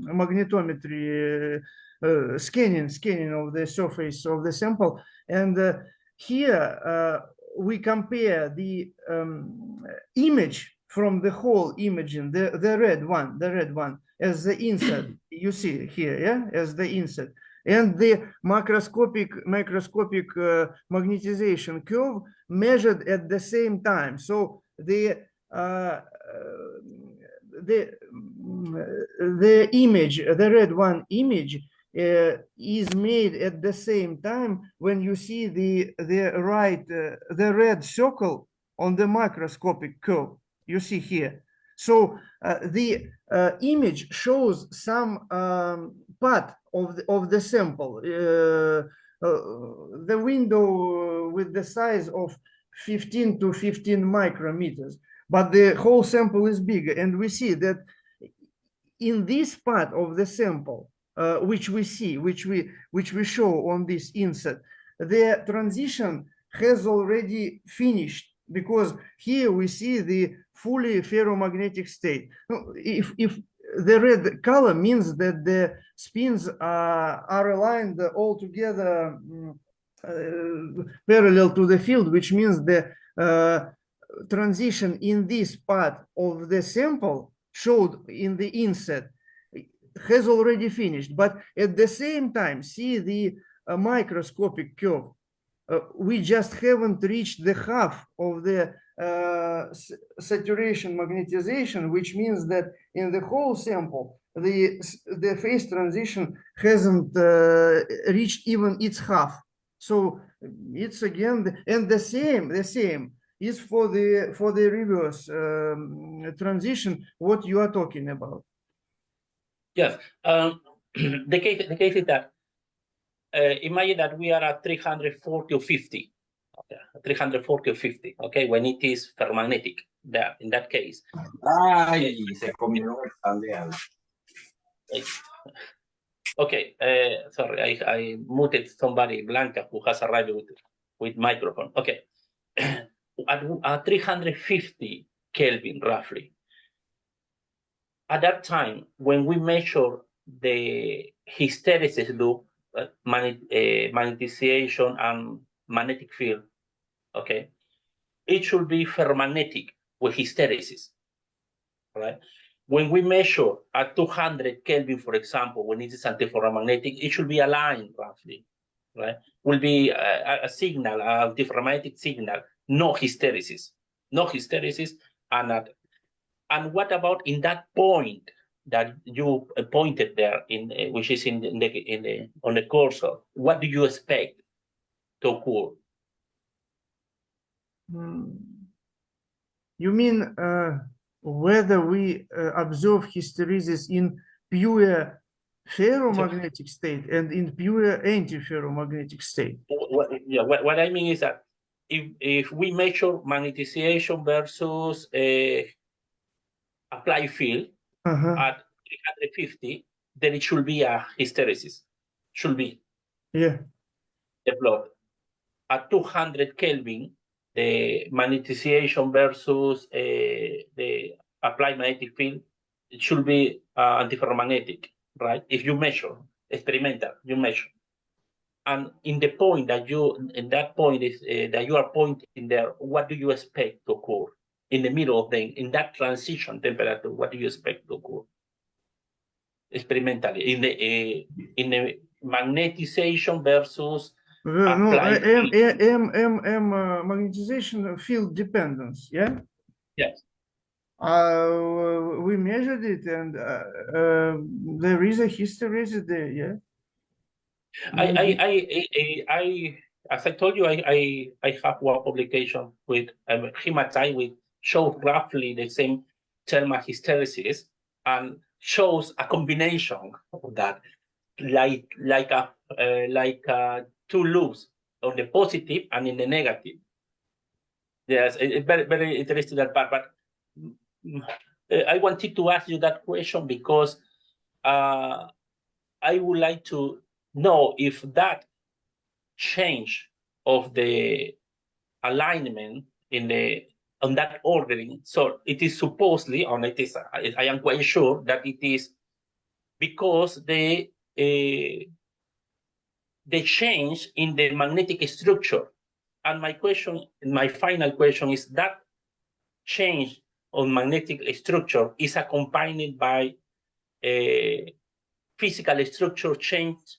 magnetometry scanning of the surface of the sample, and here we compare the image from the whole imaging, the red one as the inset. You see here, yeah, as the inset, and the macroscopic magnetization curve measured at the same time. So the image, the red one image, is made at the same time when you see the red circle on the macroscopic curve. You see here. So the image shows some part of the sample, the window with the size of 15 to 15 micrometers, but the whole sample is bigger, and we see that in this part of the sample, which we show on this inset, the transition has already finished, because here we see the fully ferromagnetic state. If the red color means that the spins are aligned all together parallel to the field, which means the transition in this part of the sample showed in the inset has already finished. But at the same time, see the microscopic curve. We just haven't reached the half of the saturation magnetization, which means that in the whole sample, the phase transition hasn't reached even its half. So it's again, and the same is for the reverse transition what you are talking about. Yes. The case is that imagine that we are at 340 or 50. Okay, 340 or 50. Okay, when it is ferromagnetic. There, in that case. Ay, se comió el de algo. Okay, sorry, I muted somebody, Blanca, who has arrived with microphone. Okay, at 350 Kelvin, roughly. At that time, when we measure the hysteresis loop, magnetization and magnetic field, okay, it should be ferromagnetic with hysteresis, right? When we measure at 200 Kelvin, for example, when it is antiferromagnetic, it should be aligned roughly, right? Will be a signal, a antiferromagnetic signal, no hysteresis, and what about in that point that you pointed there in which is on the cursor? What do you expect to occur? You mean whether we observe hysteresis in pure ferromagnetic state and in pure antiferromagnetic state? What I mean is that if we measure magnetization versus applied field at 350, then it should be a hysteresis. Should be. Yeah. The plot. At 200 Kelvin, the magnetization versus the applied magnetic field, it should be antiferromagnetic, right? If you measure, experimental, you measure. And in the point that that you are pointing there, what do you expect to occur? In the middle of in that transition temperature, what do you expect to occur? Experimentally, in the magnetization versus magnetization field dependence, yeah? Yes. We measured it, and there is a hysteresis there, yeah? As I told you, I have one publication with hematite which shows roughly the same Tema hysteresis and shows a combination of that, like two loops on the positive and in the negative. Yes, it's very interesting that part. But I wanted to ask you that question because I would like to know if that change of the alignment on that ordering, so it is supposedly, or it is, I am quite sure that it is because the change in the magnetic structure. And my final question is that change on magnetic structure is accompanied by a physical structure change.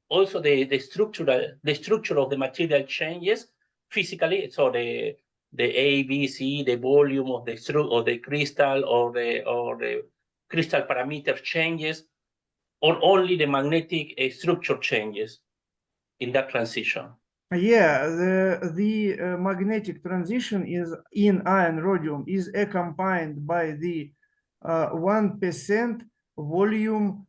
Also, the structure of the material changes physically. So the A, B, C, the volume of the crystal or the crystal parameter changes, or only the magnetic structure changes in that transition. Yeah, the magnetic transition is in iron rhodium is accompanied by the 1% volume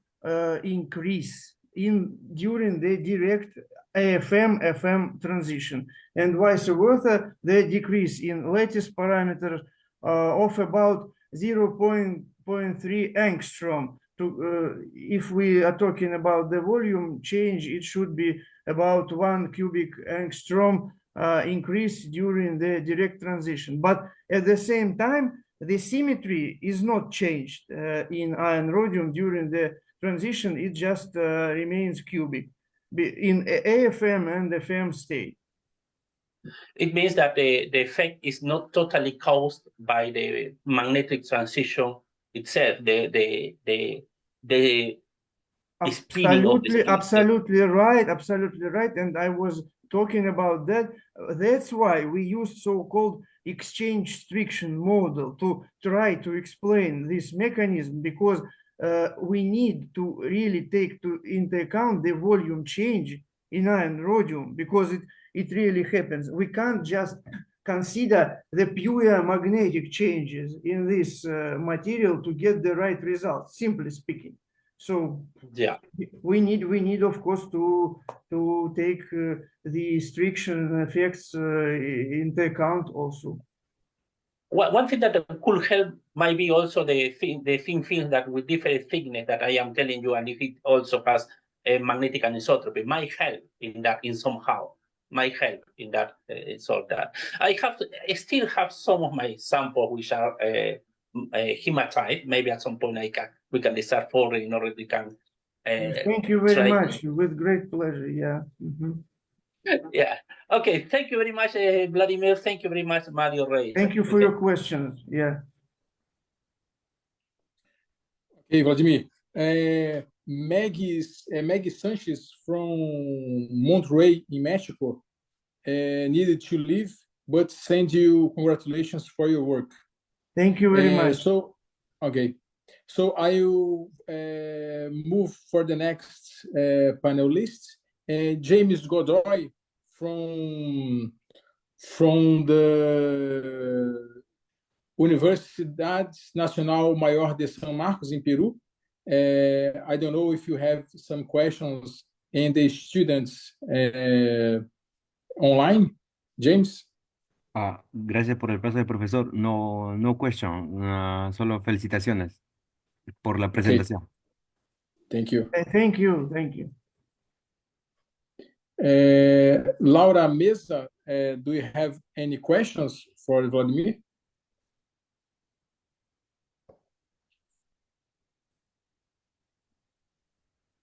increase during the direct AFM-FM transition, and vice versa, the decrease in lattice parameter of about 0.3 angstrom. If we are talking about the volume change, it should be about 1 cubic angstrom increase during the direct transition. But at the same time, the symmetry is not changed in iron rhodium during the transition. It just remains cubic in AFM and FM state. It means that the effect is not totally caused by the magnetic transition itself. The absolutely right, and I was talking about that. That's why we used so-called exchange friction model to try to explain this mechanism, because we need to really take into account the volume change in iron rhodium, because it really happens. We can't just consider the pure magnetic changes in this material to get the right result, simply speaking. So Yeah. we need of course to take the restriction effects into account also. One thing that could help might be also the thin film that with different thickness that I am telling you, and if it also has a magnetic anisotropy, might help in that in somehow. Might help in that sort that. I still have some of my samples which are hematite. Maybe at some point we can start for in order we can. Thank you very much. With great pleasure. Yeah. Mm-hmm. Yeah. Okay. Thank you very much, Vladimir. Thank you very much, Mario Reyes. Thank you for your questions. Yeah. Okay, Vladimir. Maggie Sanchez from Monterrey in Mexico needed to leave, but send you congratulations for your work. Thank you very much. So, okay. So I will move for the next panelist, James Godoy from the Universidade Nacional Maior de São Marcos in Peru. I don't know if you have some questions and the students online, James. Gracias por el paso del profesor. No question, solo felicitaciones por la presentación. Thank you. Thank you. Thank you. Laura Mesa, do you have any questions for Vladimir?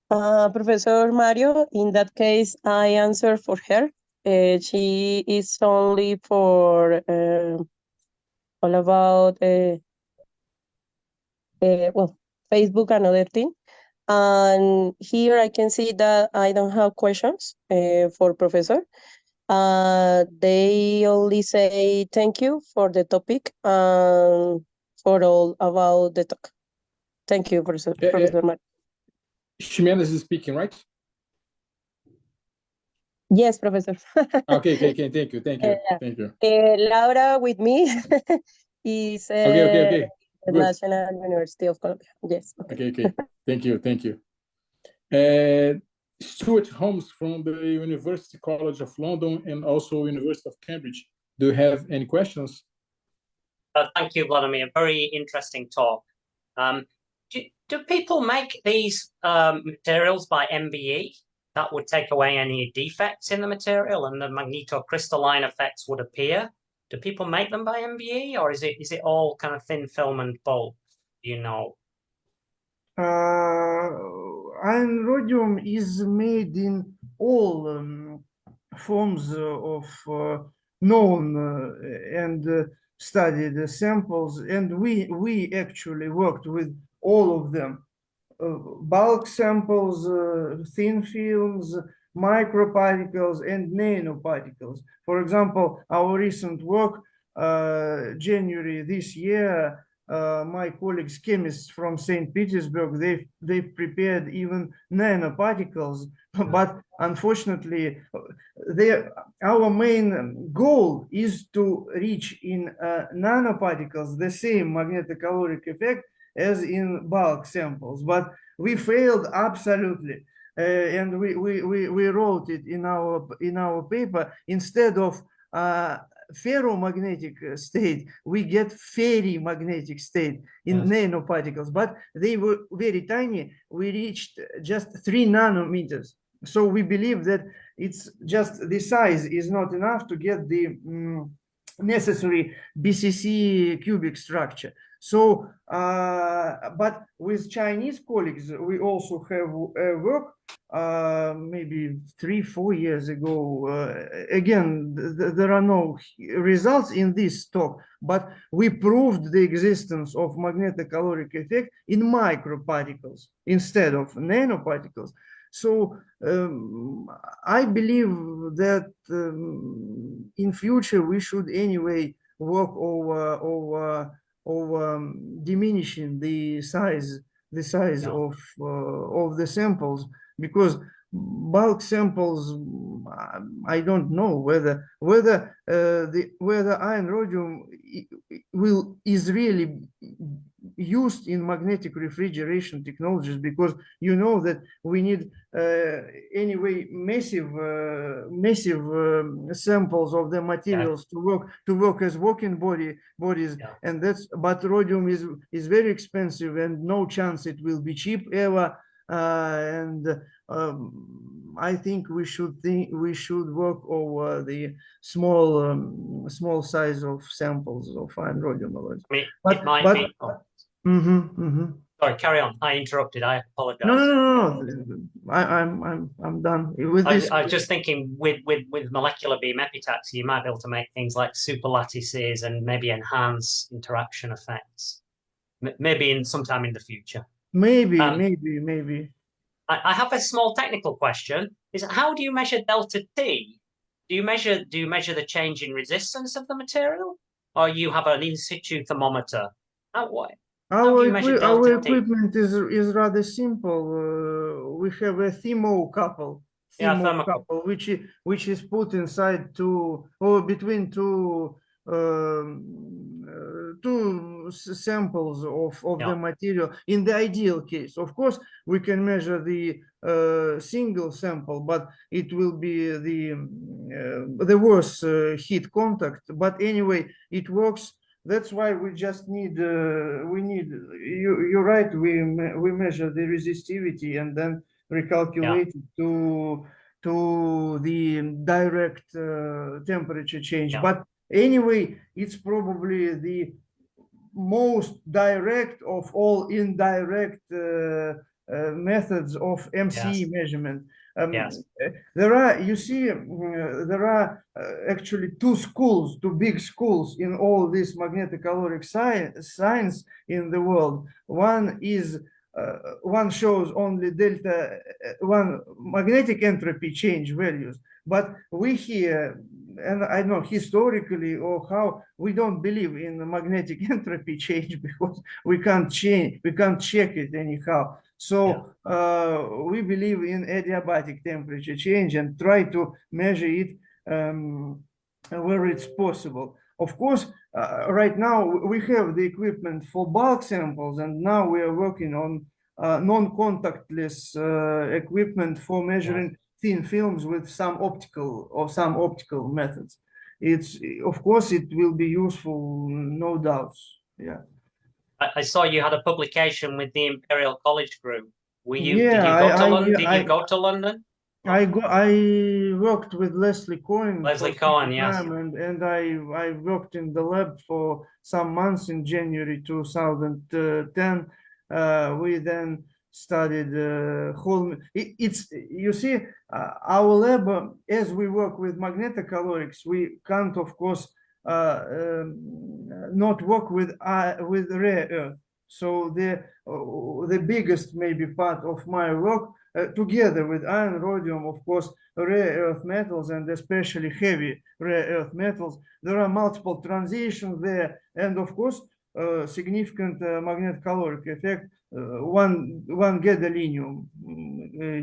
Professor Mario, in that case, I answer for her. She is only for all about well, Facebook and other thing. And here I can see that I don't have questions for Professor. They only say thank you for the topic and for all about the talk. Thank you, Professor Mario. Ximena is speaking, right? Yes, Professor. Okay. Thank you. Laura with me is okay. International University of Colombia. Yes. Okay. Thank you. Stuart Holmes from the University College of London and also University of Cambridge. Do you have any questions? Thank you, Vladimir. Very interesting talk. Do people make these materials by MBE? That would take away any defects in the material and the magnetocrystalline effects would appear. Do people make them by MBE, or is it all kind of thin film and bulk? You know. Iron rhodium is made in all forms of known and studied samples, and we actually worked with all of them. Bulk samples, thin films, microparticles, and nanoparticles. For example, our recent work, January this year, my colleagues, chemists from St. Petersburg, they prepared even nanoparticles, but unfortunately, our main goal is to reach in nanoparticles the same magnetocaloric effect as in bulk samples, but we failed absolutely, and we wrote it in our paper. Instead of ferromagnetic state, we get ferrimagnetic state in nanoparticles, but they were very tiny. We reached just 3 nanometers. So we believe that it's just the size is not enough to get the necessary BCC cubic structure. So, but with Chinese colleagues, we also have work maybe 3-4 years ago. Again, there are no results in this talk, but we proved the existence of magnetocaloric effect in microparticles instead of nanoparticles. So I believe that in future we should anyway work over diminishing the size of the samples, because bulk samples, I don't know whether iron rhodium is really used in magnetic refrigeration technologies, because you know that we need anyway massive samples of the materials to work as working bodies, and but rhodium is very expensive, and no chance it will be cheap ever. And I think we should work over the small size of samples of iron rhodium alloys. I mean, it might be. Sorry, carry on. I interrupted. I apologize. No. I'm done with this. I was just thinking with molecular beam epitaxy, you might be able to make things like super lattices and maybe enhance interaction effects. Maybe sometime in the future. Maybe. I have a small technical question. Is how do you measure delta T? Do you measure the change in resistance of the material, or you have an in situ thermometer? Our equipment is rather simple. We have a thermocouple, which is put inside between two samples of the material. In the ideal case, of course, we can measure the single sample, but it will be the worst heat contact. But anyway, it works. That's why we just need you're right, we measure the resistivity and then recalculate it to the direct temperature change. But anyway, it's probably the most direct of all indirect methods of MCE measurement. There are actually two big schools in all this magnetocaloric science in the world. One shows only delta one magnetic entropy change values, but we here, and I know historically or how, we don't believe in the magnetic entropy change because we can't check it anyhow. So we believe in adiabatic temperature change and try to measure it where it's possible. Of course, right now we have the equipment for bulk samples, and now we are working on non-contactless equipment for measuring thin films with some optical methods. Of course, it will be useful, no doubts. Yeah. I saw you had a publication with the Imperial College group. Did you go to London? I worked with Leslie Cohen. And I worked in the lab for some months in January 2010. We then studied you see, our lab, as we work with magnetocalorics, we can't, of course, not work with rare earth. So the biggest maybe part of my work, together with iron, rhodium, of course, rare earth metals, and especially heavy rare earth metals, there are multiple transitions there, and of course significant magnetocaloric effect. One gadolinium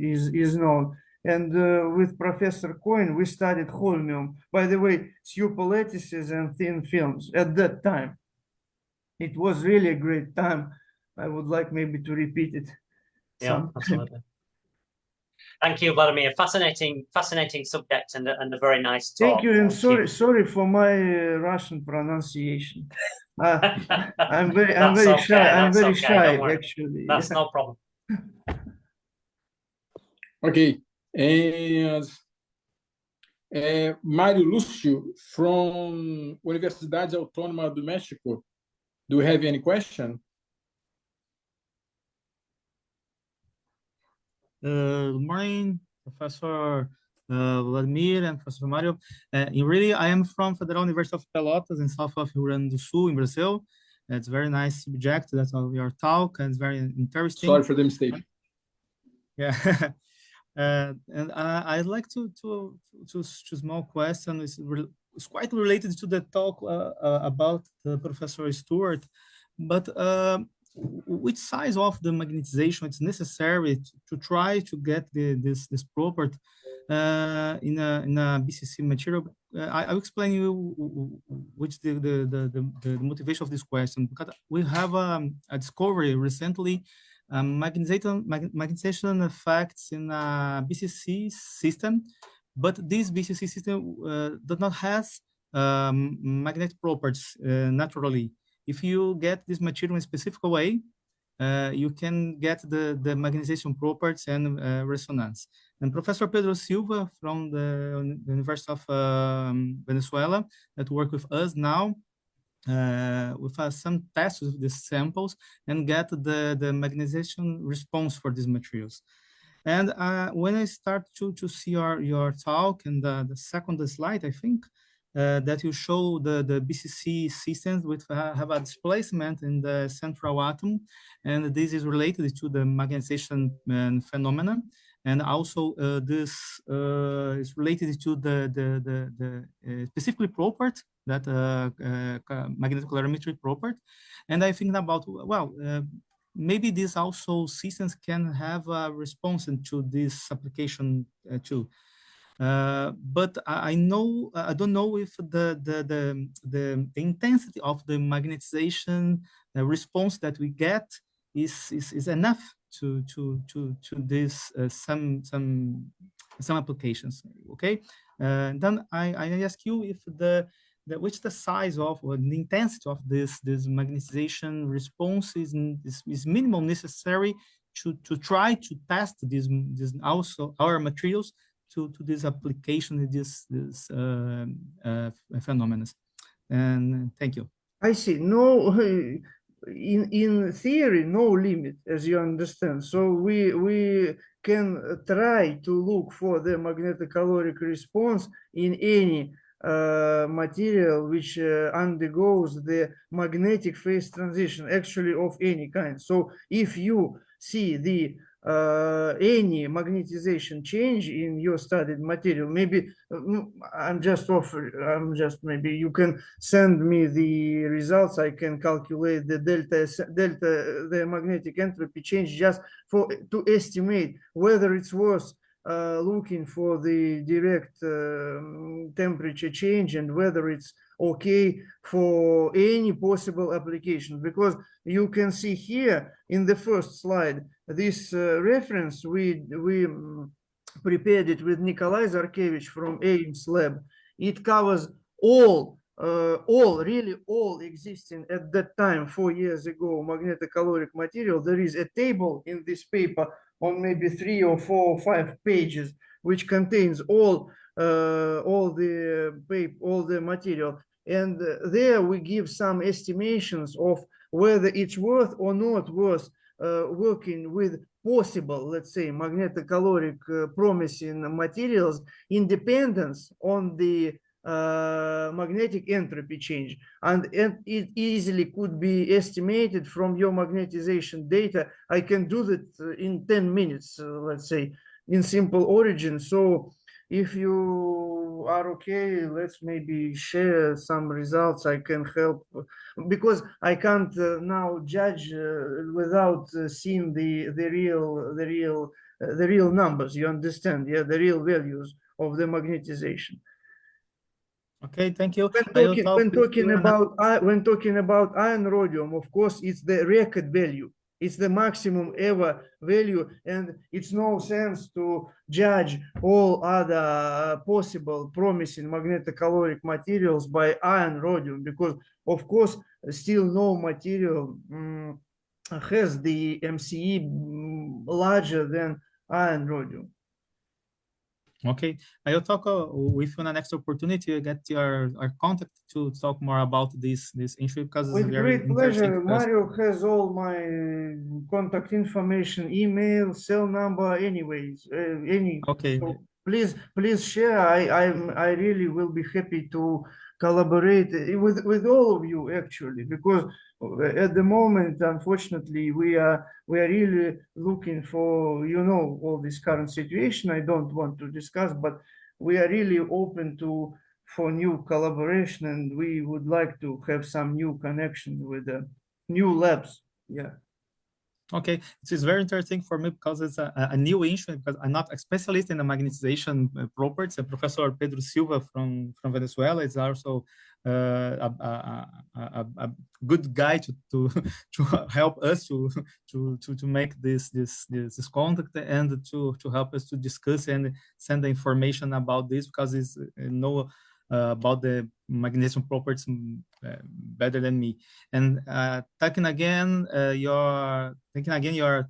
is known. And with Professor Cohen, we studied holmium. By the way, super lattices and thin films at that time. It was really a great time. I would like maybe to repeat it. Yeah, absolutely. Thank you, Vladimir. Fascinating subject and a very nice talk. Thank you, and sorry for my Russian pronunciation. I'm very shy. I'm very shy, actually. That's no problem. Okay. And Mário Lúcio from Universidade Autônoma do México. Do you have any question? Good morning, Professor Vladimir and Professor Mário. Really, I am from Federal University of Pelotas in south of Rio Grande do Sul in Brazil. It's a very nice subject. That's all your talk, and it's very interesting. Sorry for the mistake. Yeah. And I'd like to small question. It's quite related to the talk about the Professor Stewart, but which size of the magnetization it's necessary to try to get this property in a BCC material. I'll explain you which the motivation of this question, because we have a discovery recently, magnetization effects in a BCC system, but this BCC system does not have magnetic properties naturally. If you get this material in a specific way, you can get the magnetization properties and resonance. And Professor Pedro Silva from the University of Venezuela that work with us now with some tests with these samples and get the magnetization response for these materials. And when I start to see your talk and the second slide, I think, that you show the BCC systems which have a displacement in the central atom, and this is related to the magnetization phenomena, and also this is related to the specifically property that magnetocalorimetry property, and I think about, well, maybe these also systems can have a response to this application too. But I don't know if the intensity of the magnetization response that we get is enough to this some applications. Okay, then I ask you if which the size of or the intensity of this magnetization response is minimum necessary to try to test this also our materials to this application, this phenomena. And thank you. I see. No, in theory, no limit, as you understand. So we can try to look for the magnetocaloric response in any material which undergoes the magnetic phase transition, actually of any kind. So if you see the any magnetization change in your studied material, maybe maybe you can send me the results. I can calculate the the magnetic entropy change just to estimate whether it's worth looking for the direct temperature change and whether it's okay for any possible application. Because you can see here in the first slide, this reference, we prepared it with Nikolai Zarkevich from Ames lab. It covers all existing at that time 4 years ago magnetocaloric material. There is a table in this paper on maybe 3 or 4 or 5 pages, which contains all the material, and there we give some estimations of whether it's worth or not worth working with possible, let's say, magnetocaloric promising materials, independence on the magnetic entropy change, and it easily could be estimated from your magnetization data. I can do that in 10 minutes, let's say, in simple origin. So if you are okay, let's maybe share some results. I can help, because I can't now judge without seeing the real numbers. You understand? Yeah, the real values of the magnetization. Okay, thank you. When talking about iron rhodium, of course, it's the record value. It's the maximum ever value, and it's no sense to judge all other possible promising magnetocaloric materials by iron rhodium, because, of course, still no material has the MCE larger than iron rhodium. Okay, I'll talk with you on the next opportunity. I get our contact to talk more about this issue, because with it's very great pleasure. interesting. Mario has all my contact information, email, cell number, anyways. Okay. So please share. I really will be happy to collaborate with all of you, actually, because at the moment, unfortunately, we are really looking for, all this current situation. I don't want to discuss, but we are really open for new collaboration, and we would like to have some new connection with the new labs. Yeah. Okay, it is very interesting for me because it's a new issue, because I'm not a specialist in the magnetization properties. Professor Pedro Silva from Venezuela is also a good guy to help us to make this contact and to help us to discuss and send the information about this, because it's know about the magnesium properties better than me. And thanking again your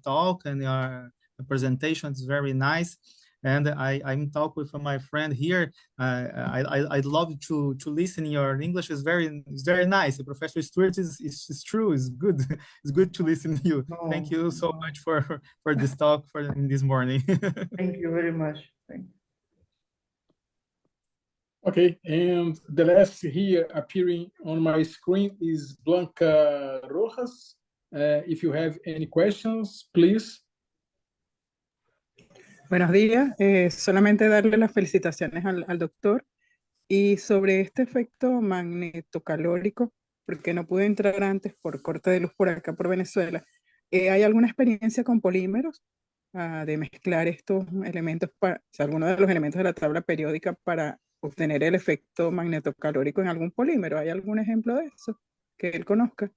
talk and your presentation is very nice. And I'm talking with my friend here. I'd love to listen. Your English is very nice. Professor Stewart is true. It's good. It's good to listen to you. Thank you so much for this talk in this morning. Thank you very much. Thank you. Okay, and the last here appearing on my screen is Blanca Rojas. If you have any questions, please. Buenos días, solamente darle las felicitaciones al doctor y sobre este efecto magnetocalórico, porque no pude entrar antes por corte de luz por acá por Venezuela. ¿Hay alguna experiencia con polímeros de mezclar estos elementos, o sea, algunos de los elementos de la tabla periódica para obtener el efecto magnetocalórico en algún polímero? ¿Hay algún ejemplo de eso que él conozca?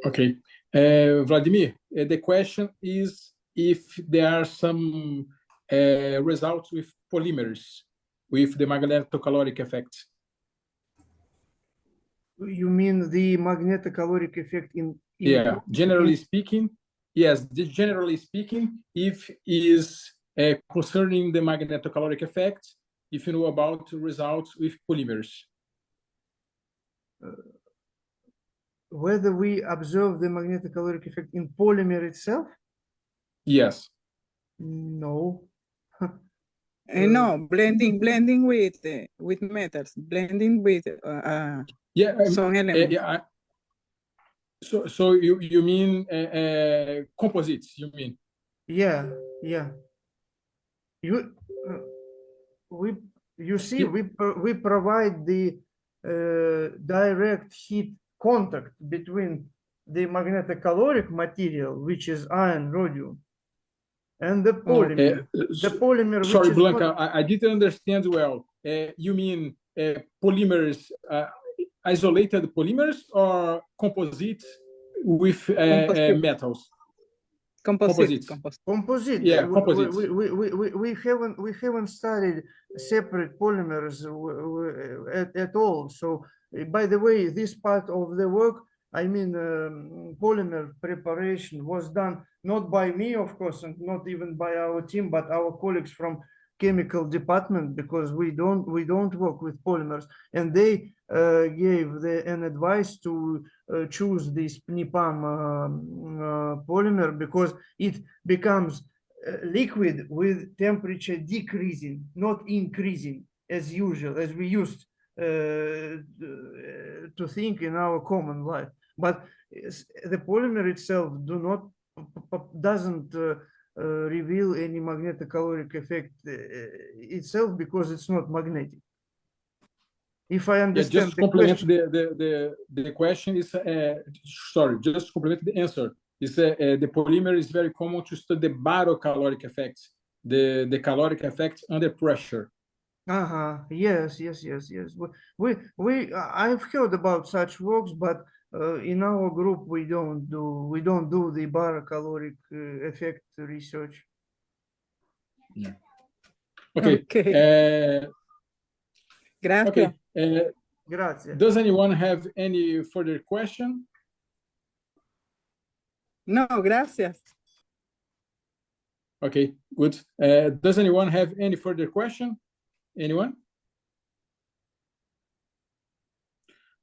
Okay, Vladimir, the question is if there are some results with polymers with the magnetocaloric effect. You mean the magnetocaloric effect in yeah, generally speaking, yes, generally speaking, if is concerning the magnetocaloric effect, if you know about results with polymers. Whether we observe the magnetocaloric effect in polymer itself? Yes. No. No, blending with metals, blending with some elements. Yeah. So you mean composites? You mean? Yeah. You see, we provide the direct heat contact between the magnetocaloric material, which is iron rhodium, and the polymer. The polymer. Sorry, Blanca, I didn't understand well. You mean polymers, isolated polymers, or composites with metals? Composite. Yeah, composites. We haven't studied separate polymers at all. So, by the way, this part of the work, I mean, polymer preparation was done not by me, of course, and not even by our team, but our colleagues from chemical department, because we don't work with polymers, and they gave an advice to choose this PNIPAM polymer because it becomes liquid with temperature decreasing, not increasing as usual, as we used to think in our common life. But the polymer itself doesn't reveal any magnetocaloric effect itself because it's not magnetic. If I understand, just complement the question is sorry, just to complement the answer is the polymer is very common to study the barocaloric effects, the caloric effects under pressure. Yes. I've heard about such works, but in our group we don't do the barocaloric effect research. Yeah. Okay. Gracias. Okay. Gracias. Does anyone have any further question? No, gracias. Okay, good. Does anyone have any further question? Anyone?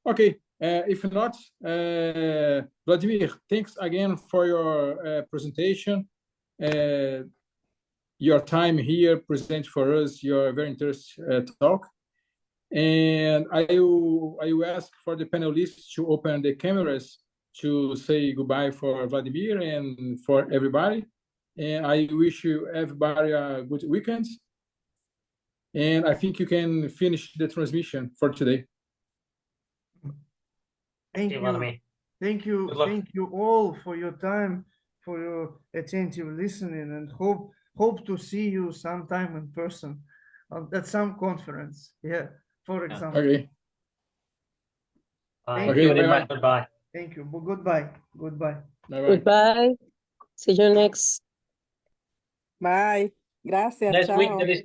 Okay, if not, Vladimir, thanks again for your presentation. Your time here present for us your very interesting talk. And I will ask for the panelists to open the cameras to say goodbye for Vladimir and for everybody. And I wish you everybody a good weekend. And I think you can finish the transmission for today. Thank you all for your time. for your attentive listening, and hope to see you sometime in person at some conference. Yeah, for example. Okay. Thank Okay, you very bye-bye. much. Goodbye. Thank you. Goodbye. Goodbye. Bye-bye. Goodbye. See you next. Bye. Gracias. Next week Chao. there is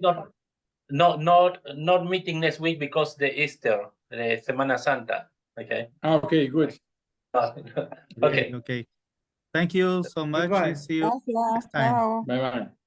not meeting next week because the Easter, the Semana Santa. Okay. Okay, good. Okay. Okay. Thank you so much. Goodbye. And see you Gracias. next time. Chao. Bye-bye.